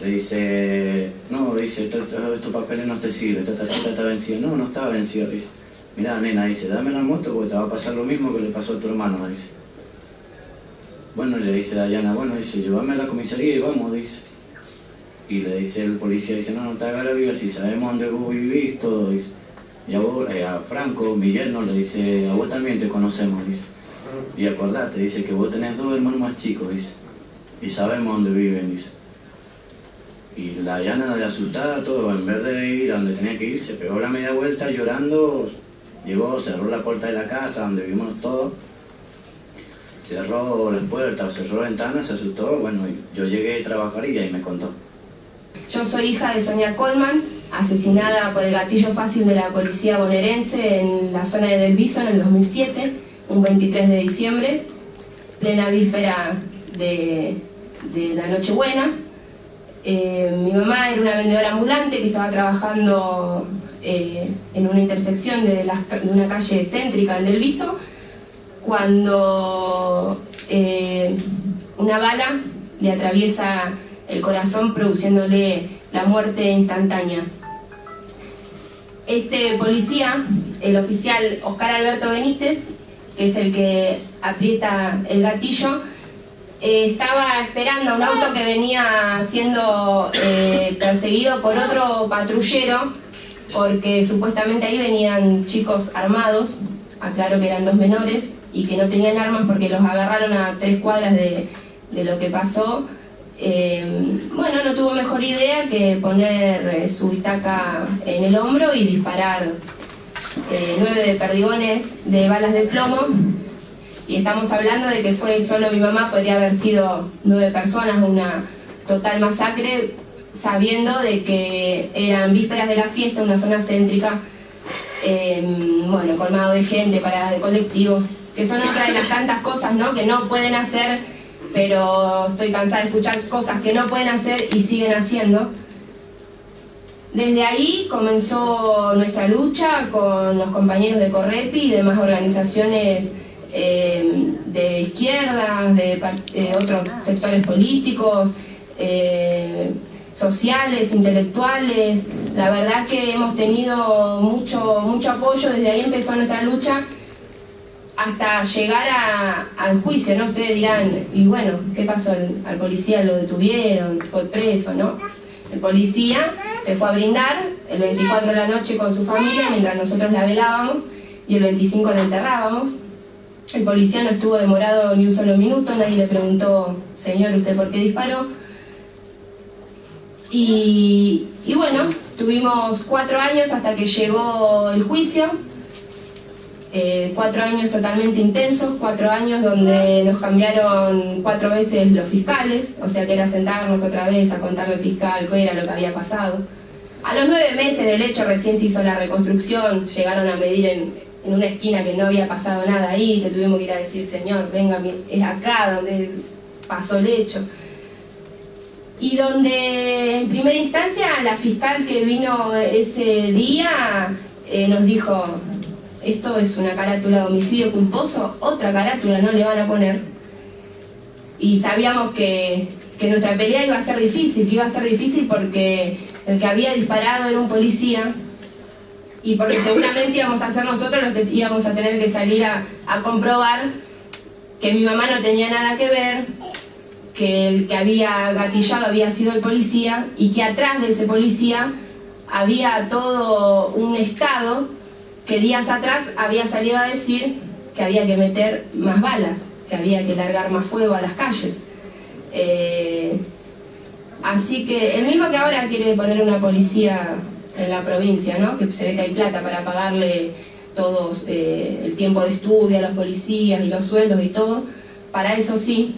Le dice, no, dice, estos papeles no te sirven, esta tarjeta está vencida. No, no estaba vencida, dice. Mirá, nena, dice, dame la moto porque te va a pasar lo mismo que le pasó a tu hermano, dice. Bueno, le dice Dayana, bueno, dice, llévame a la comisaría y vamos, dice. Y le dice el policía, dice, no te hagas la vida, si sabemos dónde vos vivís, todo, dice. Y a vos, a Franco, mi yerno, le dice, a vos también te conocemos, dice. Y acordate, dice, que vos tenés 2 hermanos más chicos, dice. Y sabemos dónde viven, dice. Y la Dayana, de asustada, todo, en vez de ir a donde tenía que ir, se pegó la media vuelta llorando, llegó, cerró la puerta de la casa donde vivimos todos, cerró las puertas, cerró ventanas, se asustó, bueno, yo llegué a trabajar y ahí me contó. Yo soy hija de Sonia Colman, asesinada por el gatillo fácil de la policía bonaerense en la zona de Del Viso en el 2007, un 23 de diciembre, plena víspera de la Nochebuena. Mi mamá era una vendedora ambulante que estaba trabajando en una intersección de una calle céntrica en Del Viso, cuando una bala le atraviesa el corazón, produciéndole la muerte instantánea. Este policía, el oficial Oscar Alberto Benítez, que es el que aprieta el gatillo, estaba esperando a un auto que venía siendo perseguido por otro patrullero, porque supuestamente ahí venían chicos armados, aclaro que eran 2 menores, y que no tenían armas porque los agarraron a 3 cuadras de lo que pasó. Bueno, no tuvo mejor idea que poner su itaca en el hombro y disparar 9 perdigones de balas de plomo. Y estamos hablando de que fue solo mi mamá, podría haber sido 9 personas, una total masacre, sabiendo de que eran vísperas de la fiesta, una zona céntrica, bueno, colmado de gente, paradas de colectivos, que son otra de las tantas cosas, ¿no?, que no pueden hacer, pero estoy cansada de escuchar cosas que no pueden hacer y siguen haciendo. Desde ahí comenzó nuestra lucha con los compañeros de Correpi y demás organizaciones de izquierdas, de otros sectores políticos, sociales, intelectuales. La verdad que hemos tenido mucho apoyo. Desde ahí empezó nuestra lucha hasta llegar al juicio, ¿no? Ustedes dirán, y bueno, ¿qué pasó? Al policía lo detuvieron, fue preso, ¿no? El policía se fue a brindar el 24 de la noche con su familia mientras nosotros la velábamos y el 25 la enterrábamos. El policía no estuvo demorado ni un solo minuto, nadie le preguntó, señor, ¿usted por qué disparó? Y bueno, tuvimos 4 años hasta que llegó el juicio, 4 años totalmente intensos, 4 años donde nos cambiaron 4 veces los fiscales, o sea que era sentarnos otra vez a contarle al fiscal qué era lo que había pasado. A los 9 meses del hecho recién se hizo la reconstrucción, llegaron a medir en una esquina que no había pasado nada ahí, te tuvimos que ir a decir, señor, venga, es acá donde pasó el hecho. Y donde en primera instancia la fiscal que vino ese día nos dijo, esto es una carátula de homicidio culposo, otra carátula no le van a poner. Y sabíamos que nuestra pelea iba a ser difícil porque el que había disparado era un policía, y porque seguramente íbamos a ser nosotros los que íbamos a tener que salir a comprobar que mi mamá no tenía nada que ver, que el que había gatillado había sido el policía, y que atrás de ese policía había todo un Estado que días atrás había salido a decir que había que meter más balas, que había que largar más fuego a las calles. Así que el mismo que ahora quiere poner una policía en la provincia, ¿no?, que se ve que hay plata para pagarle todos el tiempo de estudio a los policías y los sueldos y todo, para eso sí.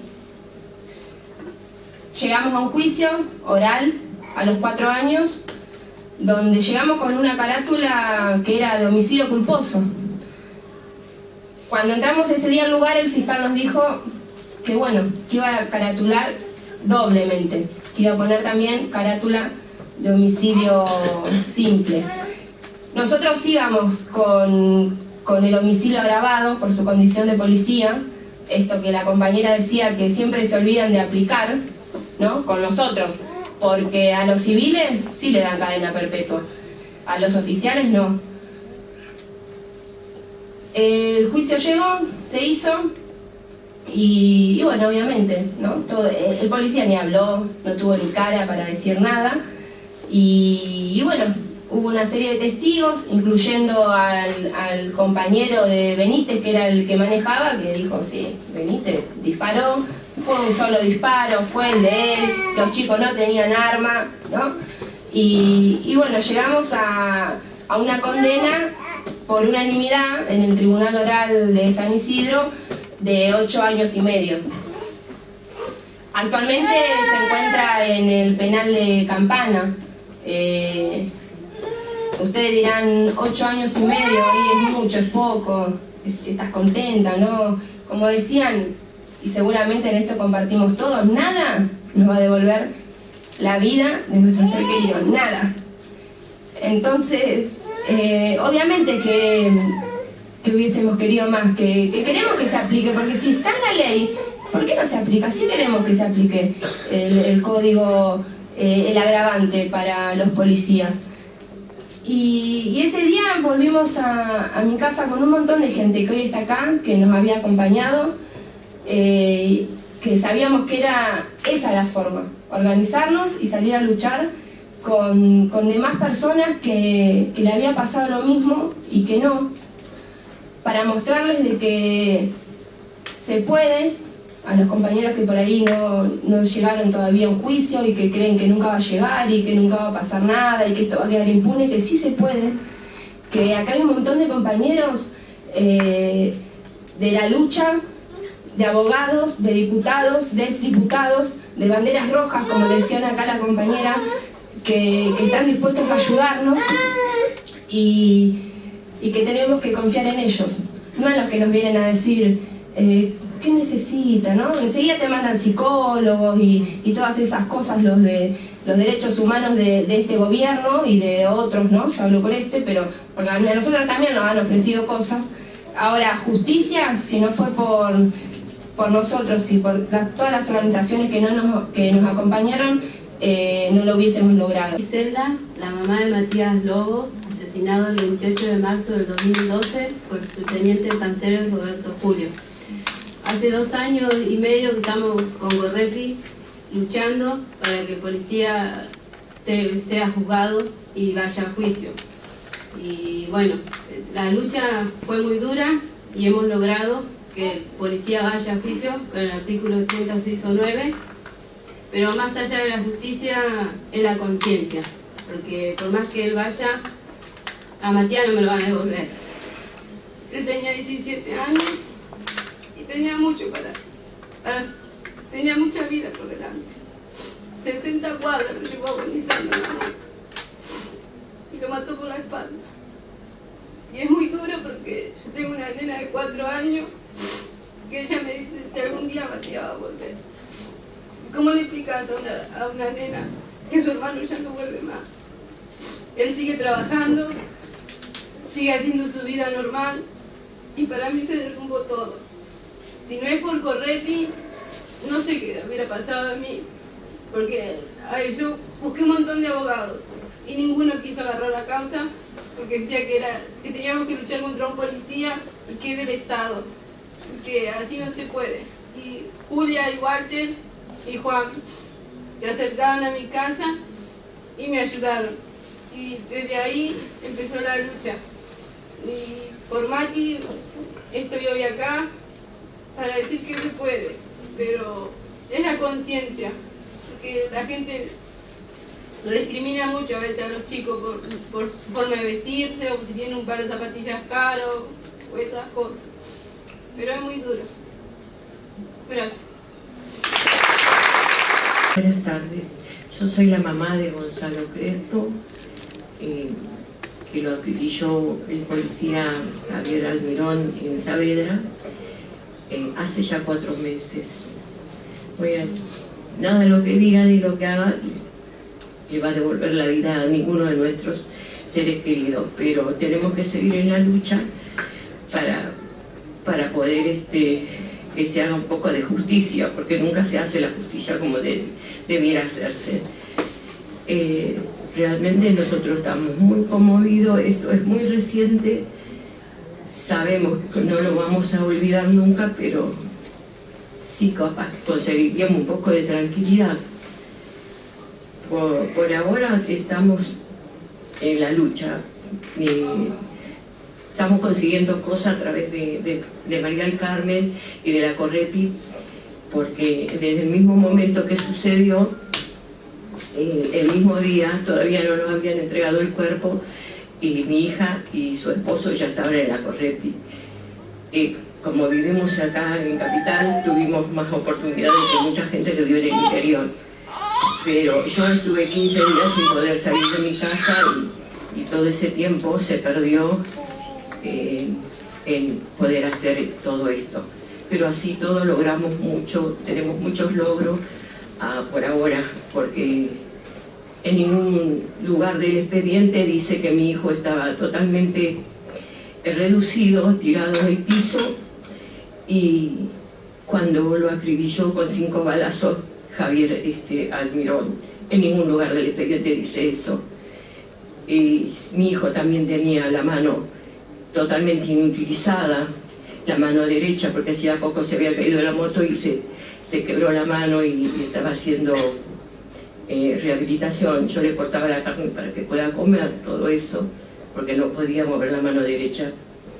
Llegamos a un juicio oral a los 4 años, donde llegamos con una carátula que era de homicidio culposo. Cuando entramos ese día al lugar, el fiscal nos dijo que bueno, que iba a caratular doblemente, que iba a poner también carátula de homicidio simple. Nosotros íbamos con el homicidio agravado por su condición de policía, esto que la compañera decía que siempre se olvidan de aplicar, ¿no?, con nosotros, porque a los civiles sí le dan cadena perpetua, a los oficiales no. El juicio llegó, se hizo, y bueno, obviamente, ¿no?, el policía ni habló, no tuvo ni cara para decir nada, y bueno, hubo una serie de testigos, incluyendo al compañero de Benítez, que era el que manejaba, que dijo, sí, Benítez disparó, fue un solo disparo, fue el de él, los chicos no tenían arma, ¿no? Y bueno, llegamos a una condena por unanimidad en el Tribunal Oral de San Isidro de 8 años y medio. Actualmente se encuentra en el penal de Campana. Ustedes dirán, 8 años y medio, ahí es mucho, es poco, estás contenta, ¿no? Como decían, y seguramente en esto compartimos todos, nada nos va a devolver la vida de nuestro ser querido, nada. Entonces, obviamente que hubiésemos querido más, que queremos que se aplique, porque si está en la ley, ¿por qué no se aplica? Sí queremos que se aplique el código, el agravante para los policías. Y ese día volvimos a mi casa con un montón de gente que hoy está acá, que nos había acompañado, que sabíamos que esa la forma, organizarnos y salir a luchar con demás personas que le había pasado lo mismo y que no, para mostrarles de que se puede, a los compañeros que por ahí no llegaron todavía a un juicio y que creen que nunca va a llegar y que nunca va a pasar nada y que esto va a quedar impune, que sí se puede, que acá hay un montón de compañeros de la lucha, de abogados, de diputados, de exdiputados, de banderas rojas, como le decían acá la compañera, que están dispuestos a ayudarnos y que tenemos que confiar en ellos, no en los que nos vienen a decir ¿qué necesita?, ¿no? Enseguida te mandan psicólogos y todas esas cosas, los de los derechos humanos de este gobierno y de otros, ¿no? Yo hablo por pero porque a nosotros también nos han ofrecido cosas. Ahora, justicia, si no fue por nosotros y por todas las organizaciones que nos acompañaron, no lo hubiésemos logrado. Griselda, la mamá de Matías Lobo, asesinado el 28 de marzo del 2012 por su teniente Panceres Roberto Julio. Hace 2 años y medio que estamos con Gorrepi luchando para que el policía sea juzgado y vaya a juicio. Y bueno, la lucha fue muy dura y hemos logrado que el policía vaya a juicio con el artículo 80 inciso 9, pero más allá de la justicia es la conciencia, porque por más que él vaya, a Matías no me lo van a devolver. Él tenía 17 años y tenía mucho tenía mucha vida por delante. 60 cuadras lo llevó agonizando en la moto y lo mató por la espalda. Y es muy duro porque yo tengo una nena de 4 años que ella me dice si algún día Matías va a volver. ¿Cómo le explicas a una nena que su hermano ya no vuelve más? Él sigue trabajando, sigue haciendo su vida normal y para mí se derrumbó todo. Si no es por Gorrepi, no sé qué hubiera pasado a mí, porque yo busqué un montón de abogados y ninguno quiso agarrar la causa porque decía que teníamos que luchar contra un policía y que era el Estado, y que así no se puede. Y Julia y Walter y Juan se acercaron a mi casa y me ayudaron, y desde ahí empezó la lucha. Y por Mati estoy hoy acá para decir que se puede, pero es la conciencia, porque la gente lo discrimina mucho a veces a los chicos por su forma de vestirse o si tienen un par de zapatillas caros o esas cosas, pero es muy duro. Gracias. Buenas tardes, yo soy la mamá de Gonzalo Crespo, que lo adquirió el policía Javier Almirón en Saavedra hace ya 4 meses. Nada de lo que diga ni lo que haga le va a devolver la vida a ninguno de nuestros seres queridos, pero tenemos que seguir en la lucha para poder que se haga un poco de justicia, porque nunca se hace la justicia como debiera hacerse. Realmente nosotros estamos muy conmovidos, esto es muy reciente, sabemos que no lo vamos a olvidar nunca, pero sí capaz conseguiríamos un poco de tranquilidad. Por ahora estamos en la lucha, estamos consiguiendo cosas a través de María del Carmen y de la Correpi, porque desde el mismo momento que sucedió, el mismo día todavía no nos habían entregado el cuerpo y mi hija y su esposo ya estaban en la Correpi. Como vivimos acá en Capital, tuvimos más oportunidades que mucha gente que vive en el interior. Pero yo estuve 15 días sin poder salir de mi casa y todo ese tiempo se perdió en poder hacer todo esto. Pero así todo logramos mucho, tenemos muchos logros por ahora, porque en ningún lugar del expediente dice que mi hijo estaba totalmente reducido, tirado en el piso, y cuando lo acribilló con 5 balazos Javier Almirón, en ningún lugar del expediente dice eso. Y mi hijo también tenía la mano totalmente inutilizada, la mano derecha, porque hacía poco se había caído de la moto y se quebró la mano y estaba haciendo rehabilitación. Yo le cortaba la carne para que pueda comer, todo eso, porque no podía mover la mano derecha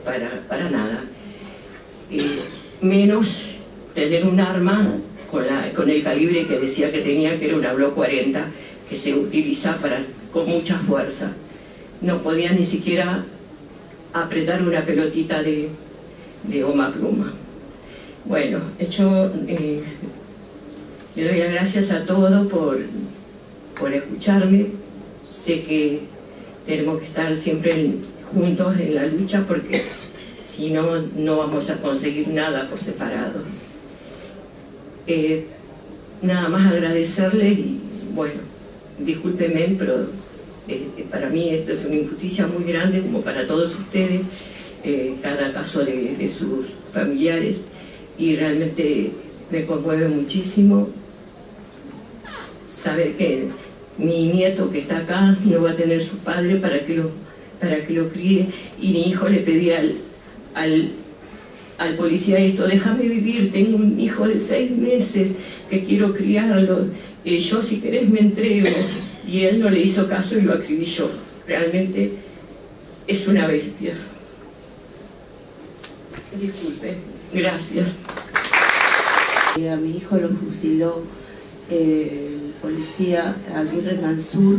para nada. Menos tener un arma con el calibre que decía que tenía, que era una Glock 40, que se utiliza con mucha fuerza. No podía ni siquiera apretar una pelotita de goma pluma. Bueno, yo le doy las gracias a todos por escucharme. Sé que tenemos que estar siempre juntos en la lucha, porque si no, no vamos a conseguir nada por separado. Nada más agradecerles y, bueno, discúlpenme, pero para mí esto es una injusticia muy grande, como para todos ustedes, cada caso de sus familiares, y realmente me conmueve muchísimo saber que mi nieto que está acá no va a tener su padre para que lo críe, y mi hijo le pedía al policía esto: déjame vivir, tengo un hijo de 6 meses que quiero criarlo, yo si querés me entrego, y él no le hizo caso y lo acribilló. Realmente es una bestia. Disculpe, gracias. A mi hijo lo fusiló el policía Aguirre Mansur,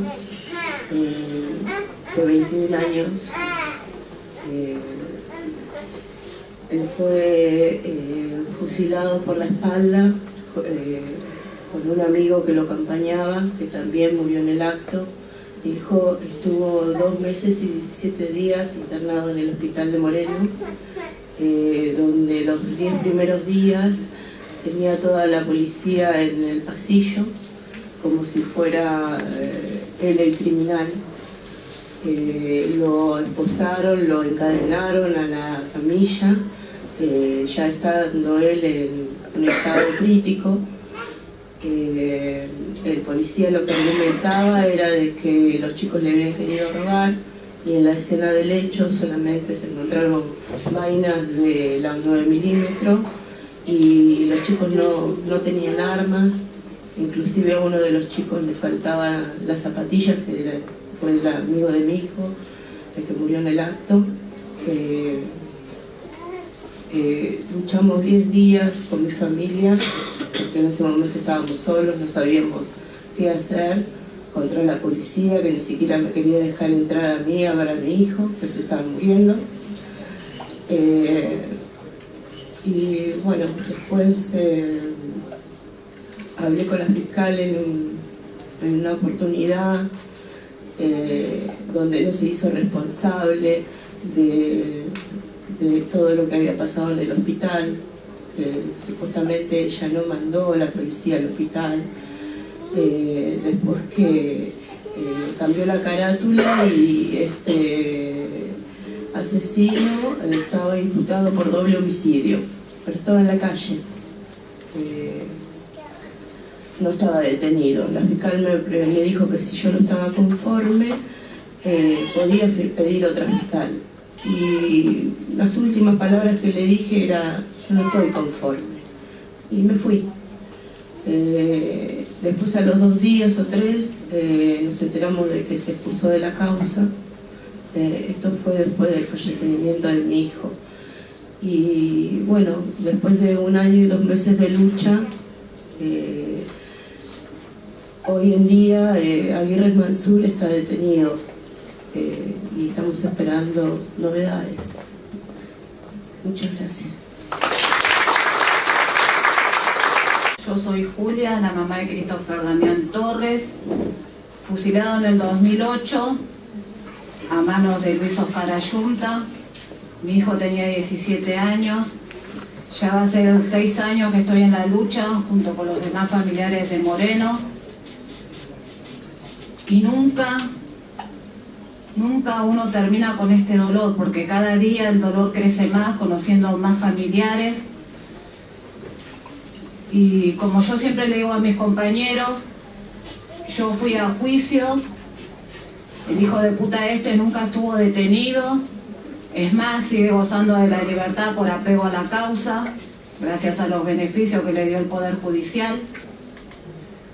de 21 años. Él fue fusilado por la espalda con un amigo que lo acompañaba, que también murió en el acto. Mi hijo estuvo 2 meses y 17 días internado en el hospital de Moreno, donde los 10 primeros días tenía toda la policía en el pasillo, como si fuera él el criminal. Lo esposaron, lo encadenaron a la camilla, ya estando él en un estado crítico. El policía lo que argumentaba era de que los chicos le habían querido robar, y en la escena del hecho solamente se encontraron vainas de la 9 milímetros, y los chicos no tenían armas. Inclusive a uno de los chicos le faltaban las zapatillas, que fue el amigo de mi hijo, el que murió en el acto. Luchamos 10 días con mi familia, porque en ese momento estábamos solos, no sabíamos qué hacer, contra la policía, que ni siquiera me quería dejar entrar a mí a ver a mi hijo, que se estaba muriendo. Y bueno, después hablé con la fiscal en una oportunidad donde no se hizo responsable de todo lo que había pasado en el hospital, que supuestamente ella no mandó a la policía al hospital, después que cambió la carátula y este asesino estaba imputado por doble homicidio, pero estaba en la calle. No estaba detenido. La fiscal me dijo que si yo no estaba conforme, podía pedir otra fiscal. Y las últimas palabras que le dije era: yo no estoy conforme. Y me fui. Después, a los 2 días o 3, nos enteramos de que se excusó de la causa. Esto fue después del fallecimiento de mi hijo. Y bueno, después de 1 año y 2 meses de lucha, hoy en día Aguirre Mansur está detenido y estamos esperando novedades. Muchas gracias. Yo soy Julia, la mamá de Christopher Damián Torres, fusilado en el 2008 a manos de Luis Oscar Ayunta. Mi hijo tenía 17 años. Ya va a ser 6 años que estoy en la lucha junto con los demás familiares de Moreno. Y nunca uno termina con este dolor, porque cada día el dolor crece más, conociendo más familiares. Y como yo siempre le digo a mis compañeros, yo fui a juicio, el hijo de puta nunca estuvo detenido, es más, sigue gozando de la libertad por apego a la causa, gracias a los beneficios que le dio el Poder Judicial.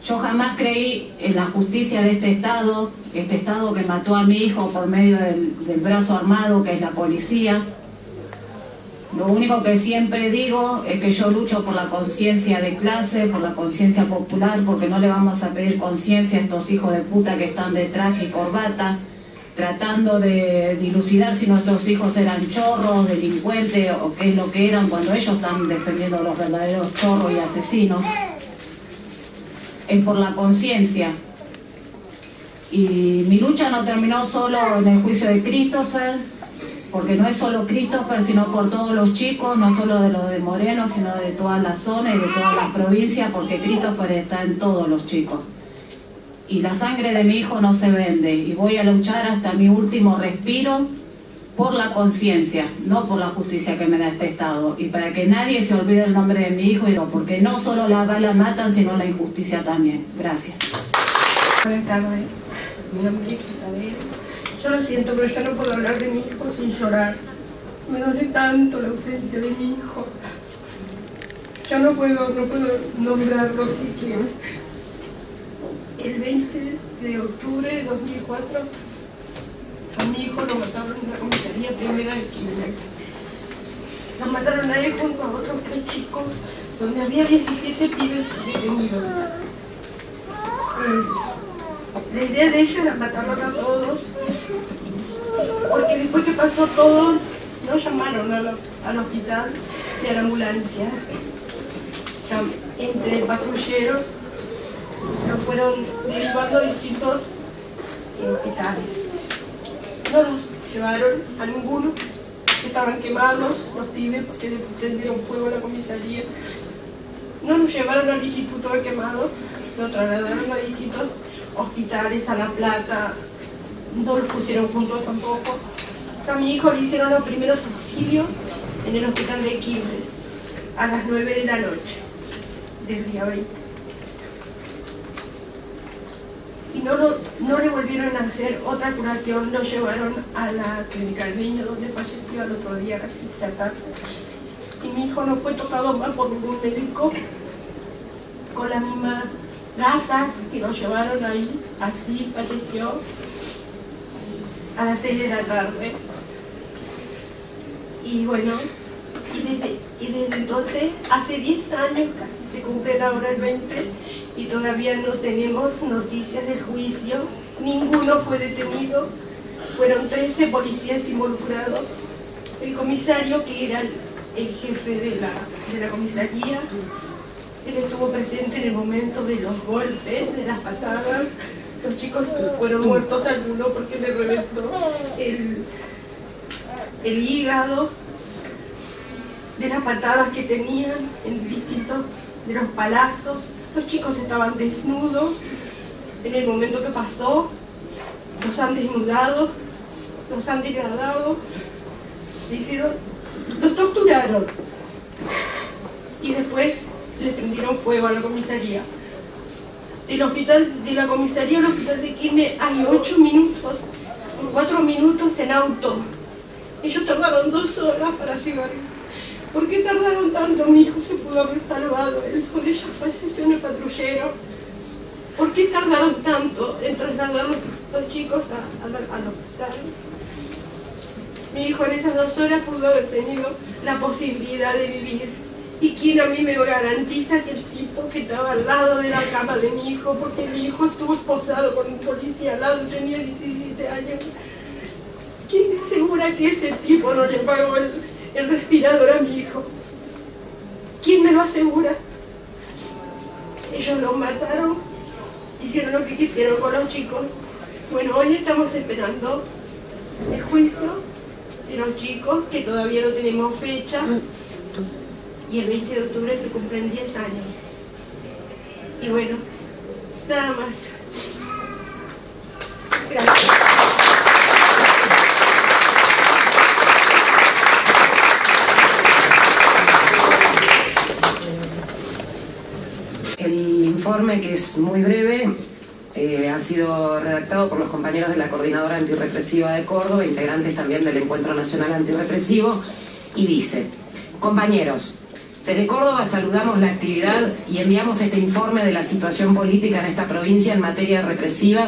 Yo jamás creí en la justicia de este Estado que mató a mi hijo por medio del brazo armado que es la policía. Lo único que siempre digo es que yo lucho por la conciencia de clase, por la conciencia popular, porque no le vamos a pedir conciencia a estos hijos de puta que están de traje y corbata, tratando de dilucidar si nuestros hijos eran chorros, delincuentes o qué es lo que eran, cuando ellos están defendiendo a los verdaderos chorros y asesinos. Es por la conciencia. Y mi lucha no terminó solo en el juicio de Christopher, porque no es solo Christopher, sino por todos los chicos, no solo de los de Moreno, sino de toda la zona y de todas las provincias, porque Christopher está en todos los chicos. Y la sangre de mi hijo no se vende, y voy a luchar hasta mi último respiro por la conciencia, no por la justicia que me da este Estado, y para que nadie se olvide el nombre de mi hijo, porque no solo las balas matan, sino la injusticia también. Gracias. Buenas tardes, mi nombre es Isabel. Yo lo siento, pero yo no puedo hablar de mi hijo sin llorar. Me duele tanto la ausencia de mi hijo. Yo no puedo nombrarlo siquiera. El 20 de octubre de 2004 a mi hijo lo mataron en la comisaría primera de Quilmes. Lo mataron a él junto a otros 3 chicos, donde había 17 pibes detenidos. La idea de ellos era matarlos a todos, porque después que pasó todo, no llamaron al hospital ni a la ambulancia. Entre patrulleros lo fueron derivando a distintos hospitales. No los llevaron a ninguno, estaban quemados los pibes porque encendieron fuego en la comisaría. No los llevaron al instituto de quemado, lo trasladaron a distintos hospitales, a La Plata, no los pusieron juntos tampoco. A mi hijo le hicieron los primeros auxilios en el hospital de Quilmes a las 9 de la noche del día 20. Y no le volvieron a hacer otra curación, lo llevaron a la clínica del niño donde falleció al otro día a las 6 de la tarde. Y mi hijo no fue tocado más por ningún médico, con las mismas gasas que lo llevaron ahí, así falleció a las 6 de la tarde. Y bueno, y desde entonces, hace 10 años, casi se cumplen ahora el 20, y todavía no tenemos noticias de juicio, ninguno fue detenido, fueron 13 policías involucrados, el comisario que era el jefe de la comisaría, él estuvo presente en el momento de los golpes, de las patadas, los chicos fueron muertos algunos porque le reventó el hígado, de las patadas que tenían en distintos de los palazos. Los chicos estaban desnudos en el momento que pasó, los han desnudado, los han degradado, los torturaron y después le prendieron fuego a la comisaría. Del hospital, de la comisaría al hospital de Quilmes hay 8 minutos, 4 minutos en auto. Ellos tardaron 2 horas para llegar. ¿Por qué tardaron tanto? Mi hijo se pudo haber salvado, el hijo de ella falleció en el patrullero. ¿Por qué tardaron tanto en trasladar los chicos al hospital? Mi hijo en esas 2 horas pudo haber tenido la posibilidad de vivir. ¿Y quién a mí me garantiza que el tipo que estaba al lado de la cama de mi hijo, porque mi hijo estuvo esposado con un policía al lado, tenía 17 años, ¿quién me asegura que ese tipo no le pagó el respirador a mi hijo? ¿Quién me lo asegura? Ellos los mataron, hicieron lo que quisieron con los chicos. Bueno, hoy estamos esperando el juicio de los chicos, que todavía no tenemos fecha, y el 20 de octubre se cumplen 10 años. Y bueno, nada más. Gracias. El informe, que es muy breve, ha sido redactado por los compañeros de la Coordinadora Antirrepresiva de Córdoba, integrantes también del Encuentro Nacional Antirrepresivo, y dice: compañeros, desde Córdoba saludamos la actividad y enviamos este informe de la situación política en esta provincia en materia represiva,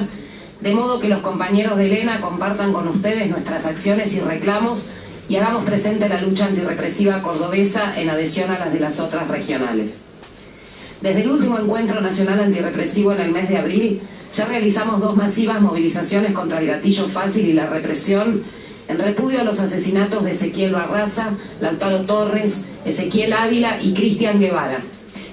de modo que los compañeros de ELENA compartan con ustedes nuestras acciones y reclamos y hagamos presente la lucha antirrepresiva cordobesa en adhesión a las de las otras regionales. Desde el último Encuentro Nacional Antirrepresivo en el mes de abril, ya realizamos 2 masivas movilizaciones contra el gatillo fácil y la represión en repudio a los asesinatos de Ezequiel Barraza, Lautaro Torres, Ezequiel Ávila y Cristian Guevara,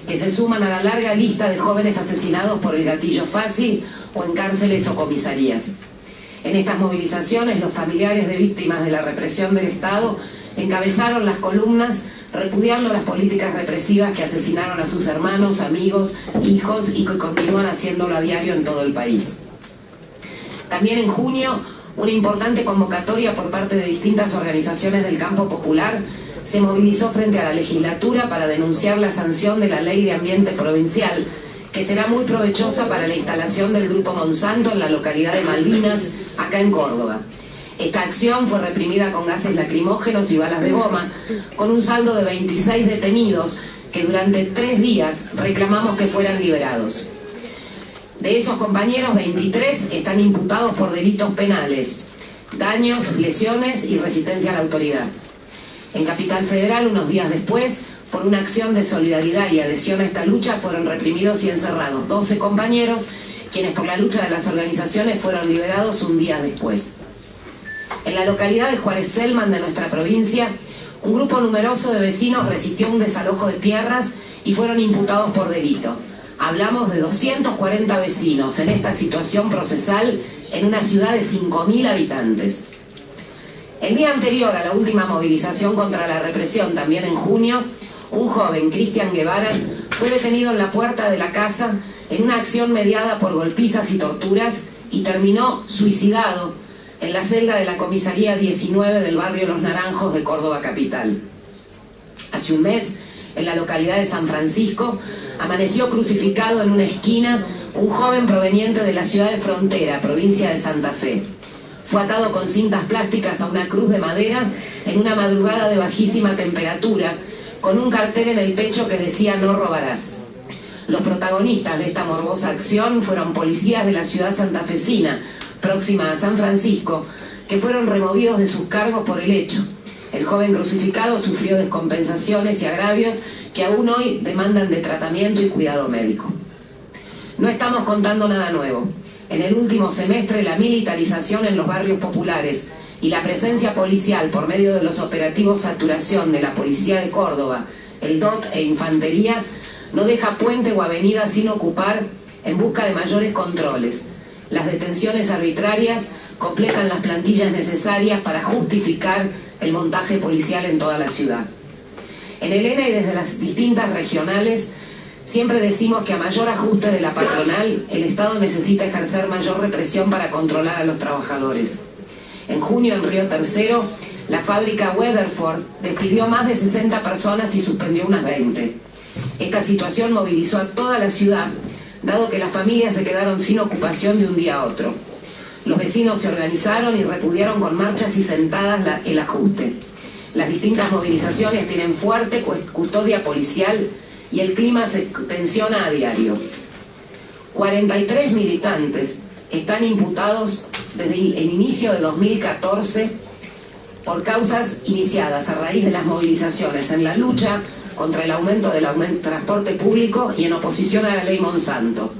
que se suman a la larga lista de jóvenes asesinados por el gatillo fácil o en cárceles o comisarías. En estas movilizaciones, los familiares de víctimas de la represión del Estado encabezaron las columnas repudiando las políticas represivas que asesinaron a sus hermanos, amigos, hijos y que continúan haciéndolo a diario en todo el país. También en junio, una importante convocatoria por parte de distintas organizaciones del campo popular se movilizó frente a la legislatura para denunciar la sanción de la Ley de Ambiente Provincial, que será muy provechosa para la instalación del Grupo Monsanto en la localidad de Malvinas, acá en Córdoba. Esta acción fue reprimida con gases lacrimógenos y balas de goma, con un saldo de 26 detenidos que durante 3 días reclamamos que fueran liberados. De esos compañeros, 23 están imputados por delitos penales, daños, lesiones y resistencia a la autoridad. En Capital Federal, unos días después, por una acción de solidaridad y adhesión a esta lucha, fueron reprimidos y encerrados 12 compañeros, quienes por la lucha de las organizaciones fueron liberados un día después. En la localidad de Juárez Selman de nuestra provincia, un grupo numeroso de vecinos resistió un desalojo de tierras y fueron imputados por delito. Hablamos de 240 vecinos en esta situación procesal en una ciudad de 5.000 habitantes. El día anterior a la última movilización contra la represión, también en junio, un joven, Cristian Guevara, fue detenido en la puerta de la casa en una acción mediada por golpizas y torturas y terminó suicidado en la celda de la comisaría 19 del barrio Los Naranjos de Córdoba capital. Hace un mes, en la localidad de San Francisco, amaneció crucificado en una esquina un joven proveniente de la ciudad de Frontera, provincia de Santa Fe. Fue atado con cintas plásticas a una cruz de madera en una madrugada de bajísima temperatura, con un cartel en el pecho que decía "No robarás". Los protagonistas de esta morbosa acción fueron policías de la ciudad santafesina, próxima a San Francisco, que fueron removidos de sus cargos por el hecho. El joven crucificado sufrió descompensaciones y agravios que aún hoy demandan de tratamiento y cuidado médico. No estamos contando nada nuevo. En el último semestre, la militarización en los barrios populares y la presencia policial por medio de los operativos Saturación de la Policía de Córdoba, el DOT e Infantería, no deja puente o avenida sin ocupar en busca de mayores controles. Las detenciones arbitrarias completan las plantillas necesarias para justificar el montaje policial en toda la ciudad. En ELENA y desde las distintas regionales Siempre decimos que a mayor ajuste de la patronal, el Estado necesita ejercer mayor represión para controlar a los trabajadores. En junio, en Río Tercero, la fábrica Weatherford despidió más de 60 personas y suspendió unas 20. Esta situación movilizó a toda la ciudad, dado que las familias se quedaron sin ocupación de un día a otro. Los vecinos se organizaron y repudiaron con marchas y sentadas el ajuste. Las distintas movilizaciones tienen fuerte custodia policial y el clima se tensiona a diario. 43 militantes están imputados desde el inicio de 2014 por causas iniciadas a raíz de las movilizaciones en la lucha contra el aumento del transporte público y en oposición a la ley Monsanto.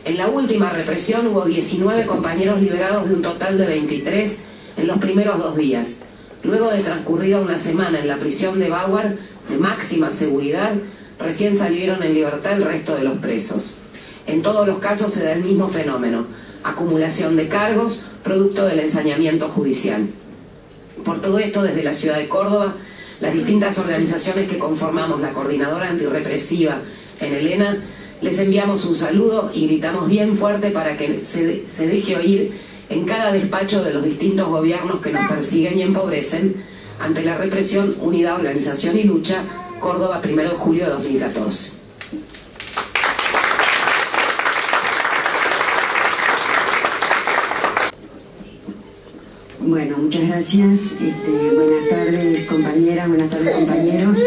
En la última represión hubo 19 compañeros liberados de un total de 23 en los primeros 2 días. Luego de transcurrida una semana en la prisión de Bauer, de máxima seguridad, recién salieron en libertad el resto de los presos. En todos los casos se da el mismo fenómeno: acumulación de cargos, producto del ensañamiento judicial. Por todo esto, desde la ciudad de Córdoba, las distintas organizaciones que conformamos la Coordinadora Antirrepresiva en Elena, les enviamos un saludo y gritamos bien fuerte para que se deje oír en cada despacho de los distintos gobiernos que nos persiguen y empobrecen. Ante la represión, unidad, organización y lucha. Córdoba, 1 de julio de 2014. Bueno, muchas gracias. Buenas tardes, compañeras, buenas tardes, compañeros.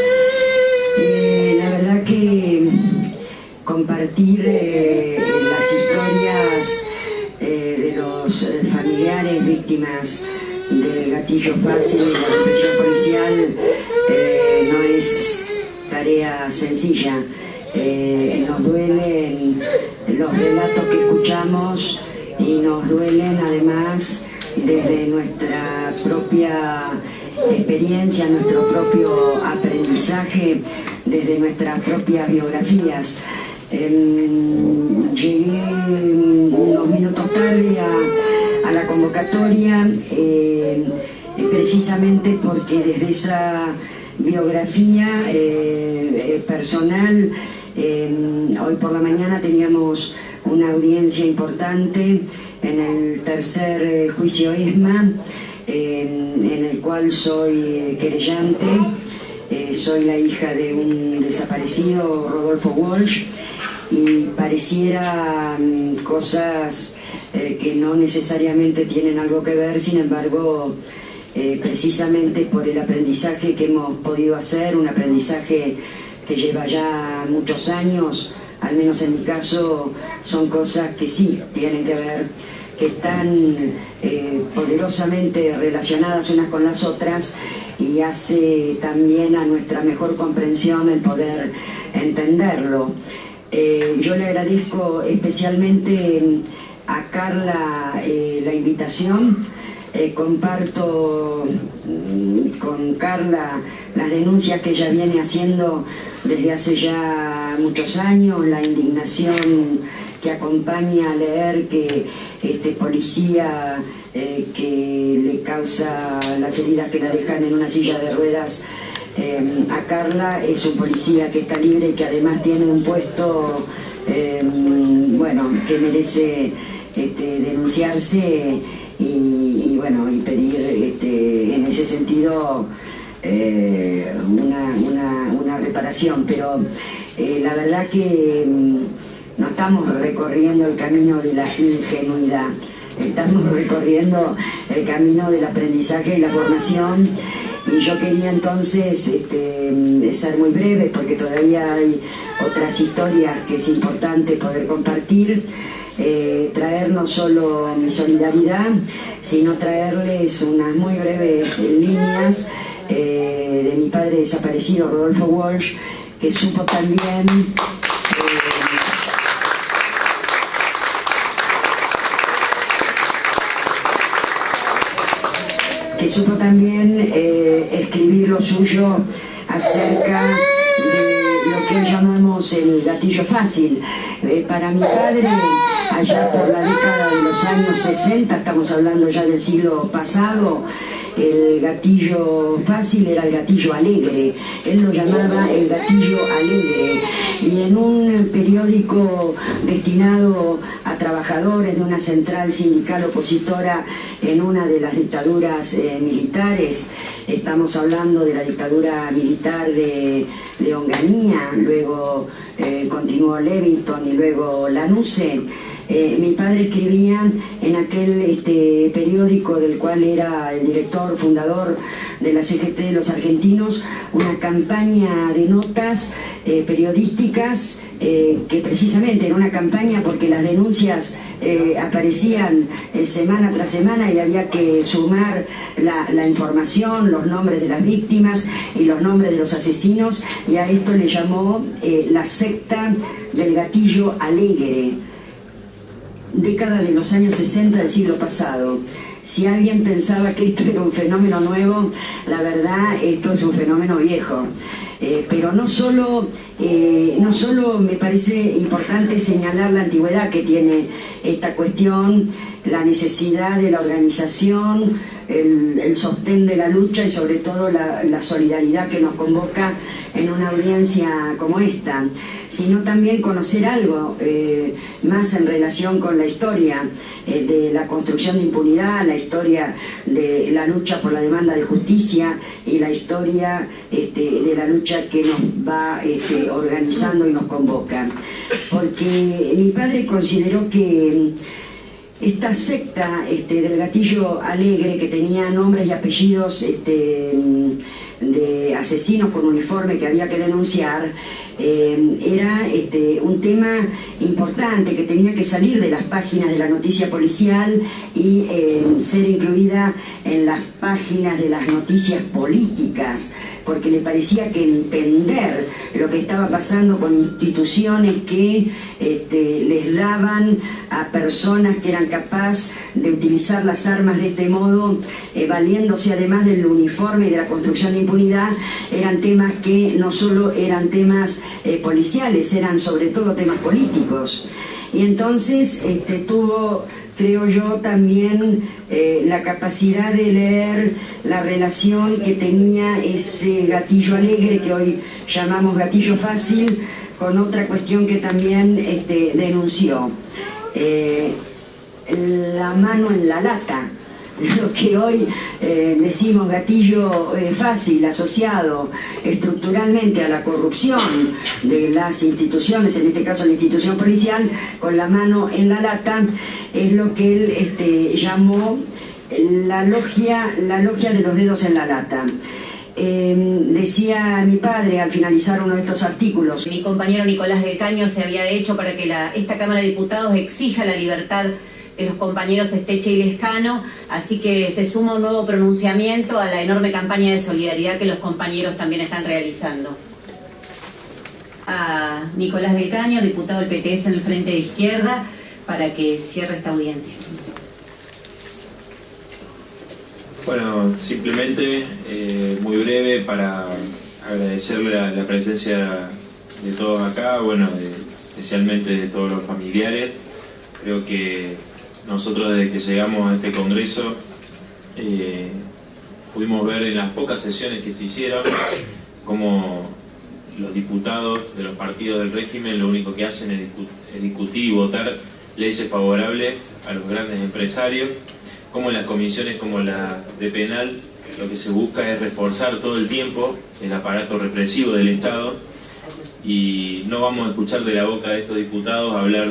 La verdad que compartir las historias de los familiares víctimas del gatillo fácil y la represión policial no es tarea sencilla. Nos duelen los relatos que escuchamos y nos duelen además desde nuestra propia experiencia, nuestro propio aprendizaje, desde nuestras propias biografías. Llegué unos minutos tarde a la convocatoria precisamente porque desde esa biografía personal, hoy por la mañana teníamos una audiencia importante en el tercer juicio ESMA, en el cual soy querellante. Soy la hija de un desaparecido, Rodolfo Walsh, y pareciera cosas que no necesariamente tienen algo que ver. Sin embargo, precisamente por el aprendizaje que hemos podido hacer, un aprendizaje que lleva ya muchos años, al menos en mi caso, son cosas que sí tienen que ver, que están poderosamente relacionadas unas con las otras, y hace también a nuestra mejor comprensión el poder entenderlo. Yo le agradezco especialmente a Carla la invitación. Comparto con Carla las denuncias que ella viene haciendo desde hace ya muchos años, la indignación que acompaña a leer que este policía que le causa las heridas que la dejan en una silla de ruedas a Carla es un policía que está libre y que además tiene un puesto bueno, que merece denunciarse y bueno, y pedir en ese sentido una reparación. Pero la verdad que no estamos recorriendo el camino de la ingenuidad, estamos recorriendo el camino del aprendizaje y la formación. Y yo quería entonces ser muy breve, porque todavía hay otras historias que es importante poder compartir, traer no solo mi solidaridad, sino traerles unas muy breves líneas de mi padre desaparecido, Rodolfo Walsh, que supo también escribir lo suyo acerca de lo que hoy llamamos el gatillo fácil. Para mi padre, allá por la década de los años 60, estamos hablando ya del siglo pasado, el gatillo fácil era el gatillo alegre. Él lo llamaba el gatillo alegre. y en un periódico destinado a trabajadores de una central sindical opositora en una de las dictaduras militares. Estamos hablando de la dictadura militar de Onganía, luego continuó Levington y luego Lanuse. Mi padre escribía en aquel periódico del cual era el director fundador de la CGT de los argentinos, una campaña de notas periodísticas que precisamente era una campaña porque las denuncias aparecían semana tras semana y había que sumar la información, los nombres de las víctimas y los nombres de los asesinos, y a esto le llamó la secta del gatillo alegre. Década de los años 60 del siglo pasado. Si alguien pensaba que esto era un fenómeno nuevo, la verdad, esto es un fenómeno viejo. Pero no solo me parece importante señalar la antigüedad que tiene esta cuestión, la necesidad de la organización, el sostén de la lucha y sobre todo la solidaridad que nos convoca en una audiencia como esta, sino también conocer algo más en relación con la historia de la construcción de impunidad, la historia de la lucha por la demanda de justicia y la historia de la lucha que nos va organizando y nos convoca. Porque mi padre consideró que esta secta del gatillo alegre, que tenía nombres y apellidos de asesinos con uniforme que había que denunciar, era un tema importante que tenía que salir de las páginas de la noticia policial y ser incluida en las páginas de las noticias políticas, porque le parecía que entender lo que estaba pasando con instituciones que les daban a personas que eran capaces de utilizar las armas de este modo, valiéndose además del uniforme y de la construcción de impunidad, eran temas que no solo eran temas policiales, eran sobre todo temas políticos. Y entonces tuvo, creo yo, también la capacidad de leer la relación que tenía ese gatillo alegre, que hoy llamamos gatillo fácil, con otra cuestión que también denunció. La mano en la lata, lo que hoy decimos gatillo fácil, asociado estructuralmente a la corrupción de las instituciones, en este caso la institución policial, con la mano en la lata, es lo que él llamó la logia de los dedos en la lata. Decía mi padre al finalizar uno de estos artículos: mi compañero Nicolás del Caño se había hecho para que esta Cámara de Diputados exija la libertad de los compañeros Esteche y Lescano, así que se suma un nuevo pronunciamiento a la enorme campaña de solidaridad que los compañeros también están realizando. A Nicolás del Caño, diputado del PTS en el Frente de Izquierda, para que cierre esta audiencia. Bueno, simplemente muy breve para agradecerle la presencia de todos acá, bueno, especialmente de todos los familiares. Creo que nosotros desde que llegamos a este congreso pudimos ver en las pocas sesiones que se hicieron cómo los diputados de los partidos del régimen lo único que hacen es discutir y votar leyes favorables a los grandes empresarios, como en las comisiones como la de penal lo que se busca es reforzar todo el tiempo el aparato represivo del Estado, y no vamos a escuchar de la boca de estos diputados hablar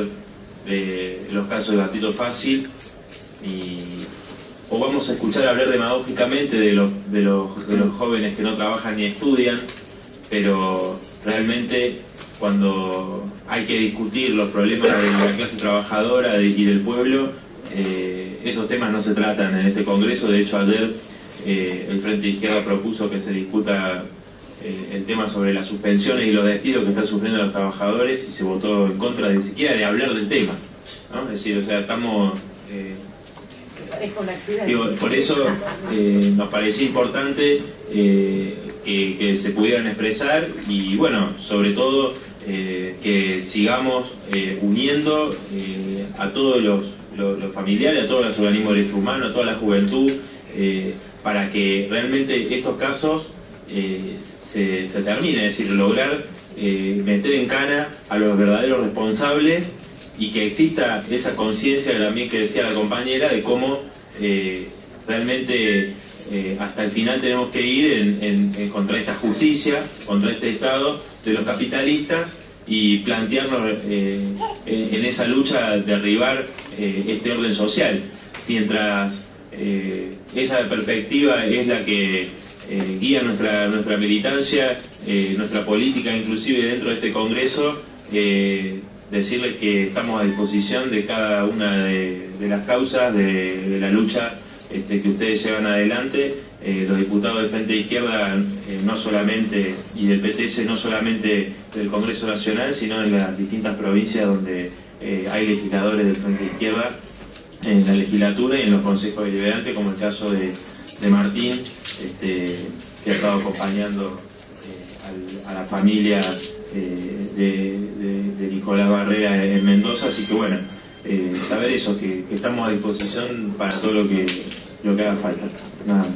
de los casos de gatillo fácil, o vamos a escuchar hablar demagógicamente de los jóvenes que no trabajan ni estudian, pero realmente cuando hay que discutir los problemas de la clase trabajadora y del pueblo, esos temas no se tratan en este Congreso. De hecho, ayer el Frente de Izquierda propuso que se discuta el tema sobre las suspensiones y los despidos que están sufriendo los trabajadores, y se votó en contra de siquiera de hablar del tema, ¿no? Es decir, o sea, estamos... por eso nos parecía importante que se pudieran expresar, y bueno, sobre todo que sigamos uniendo a todos los familiares, a todos los organismos de derechos humanos, a toda la juventud, para que realmente estos casos se termine, es decir, lograr meter en cana a los verdaderos responsables y que exista esa conciencia también que decía la compañera de cómo realmente hasta el final tenemos que ir contra esta justicia, contra este Estado de los capitalistas y plantearnos en esa lucha derribar este orden social. Mientras esa perspectiva es la que guía nuestra militancia, nuestra política, inclusive dentro de este Congreso, decirles que estamos a disposición de cada una de las causas de la lucha que ustedes llevan adelante. Los diputados del Frente de Izquierda, no solamente, y del PTS, no solamente del Congreso Nacional, sino en las distintas provincias donde hay legisladores del Frente de Izquierda, en la legislatura y en los consejos deliberantes, como el caso de Martín, que ha estado acompañando a la familia de Nicolás Barrera en Mendoza. Así que bueno, saber eso, que estamos a disposición para todo lo que haga falta. Nada más.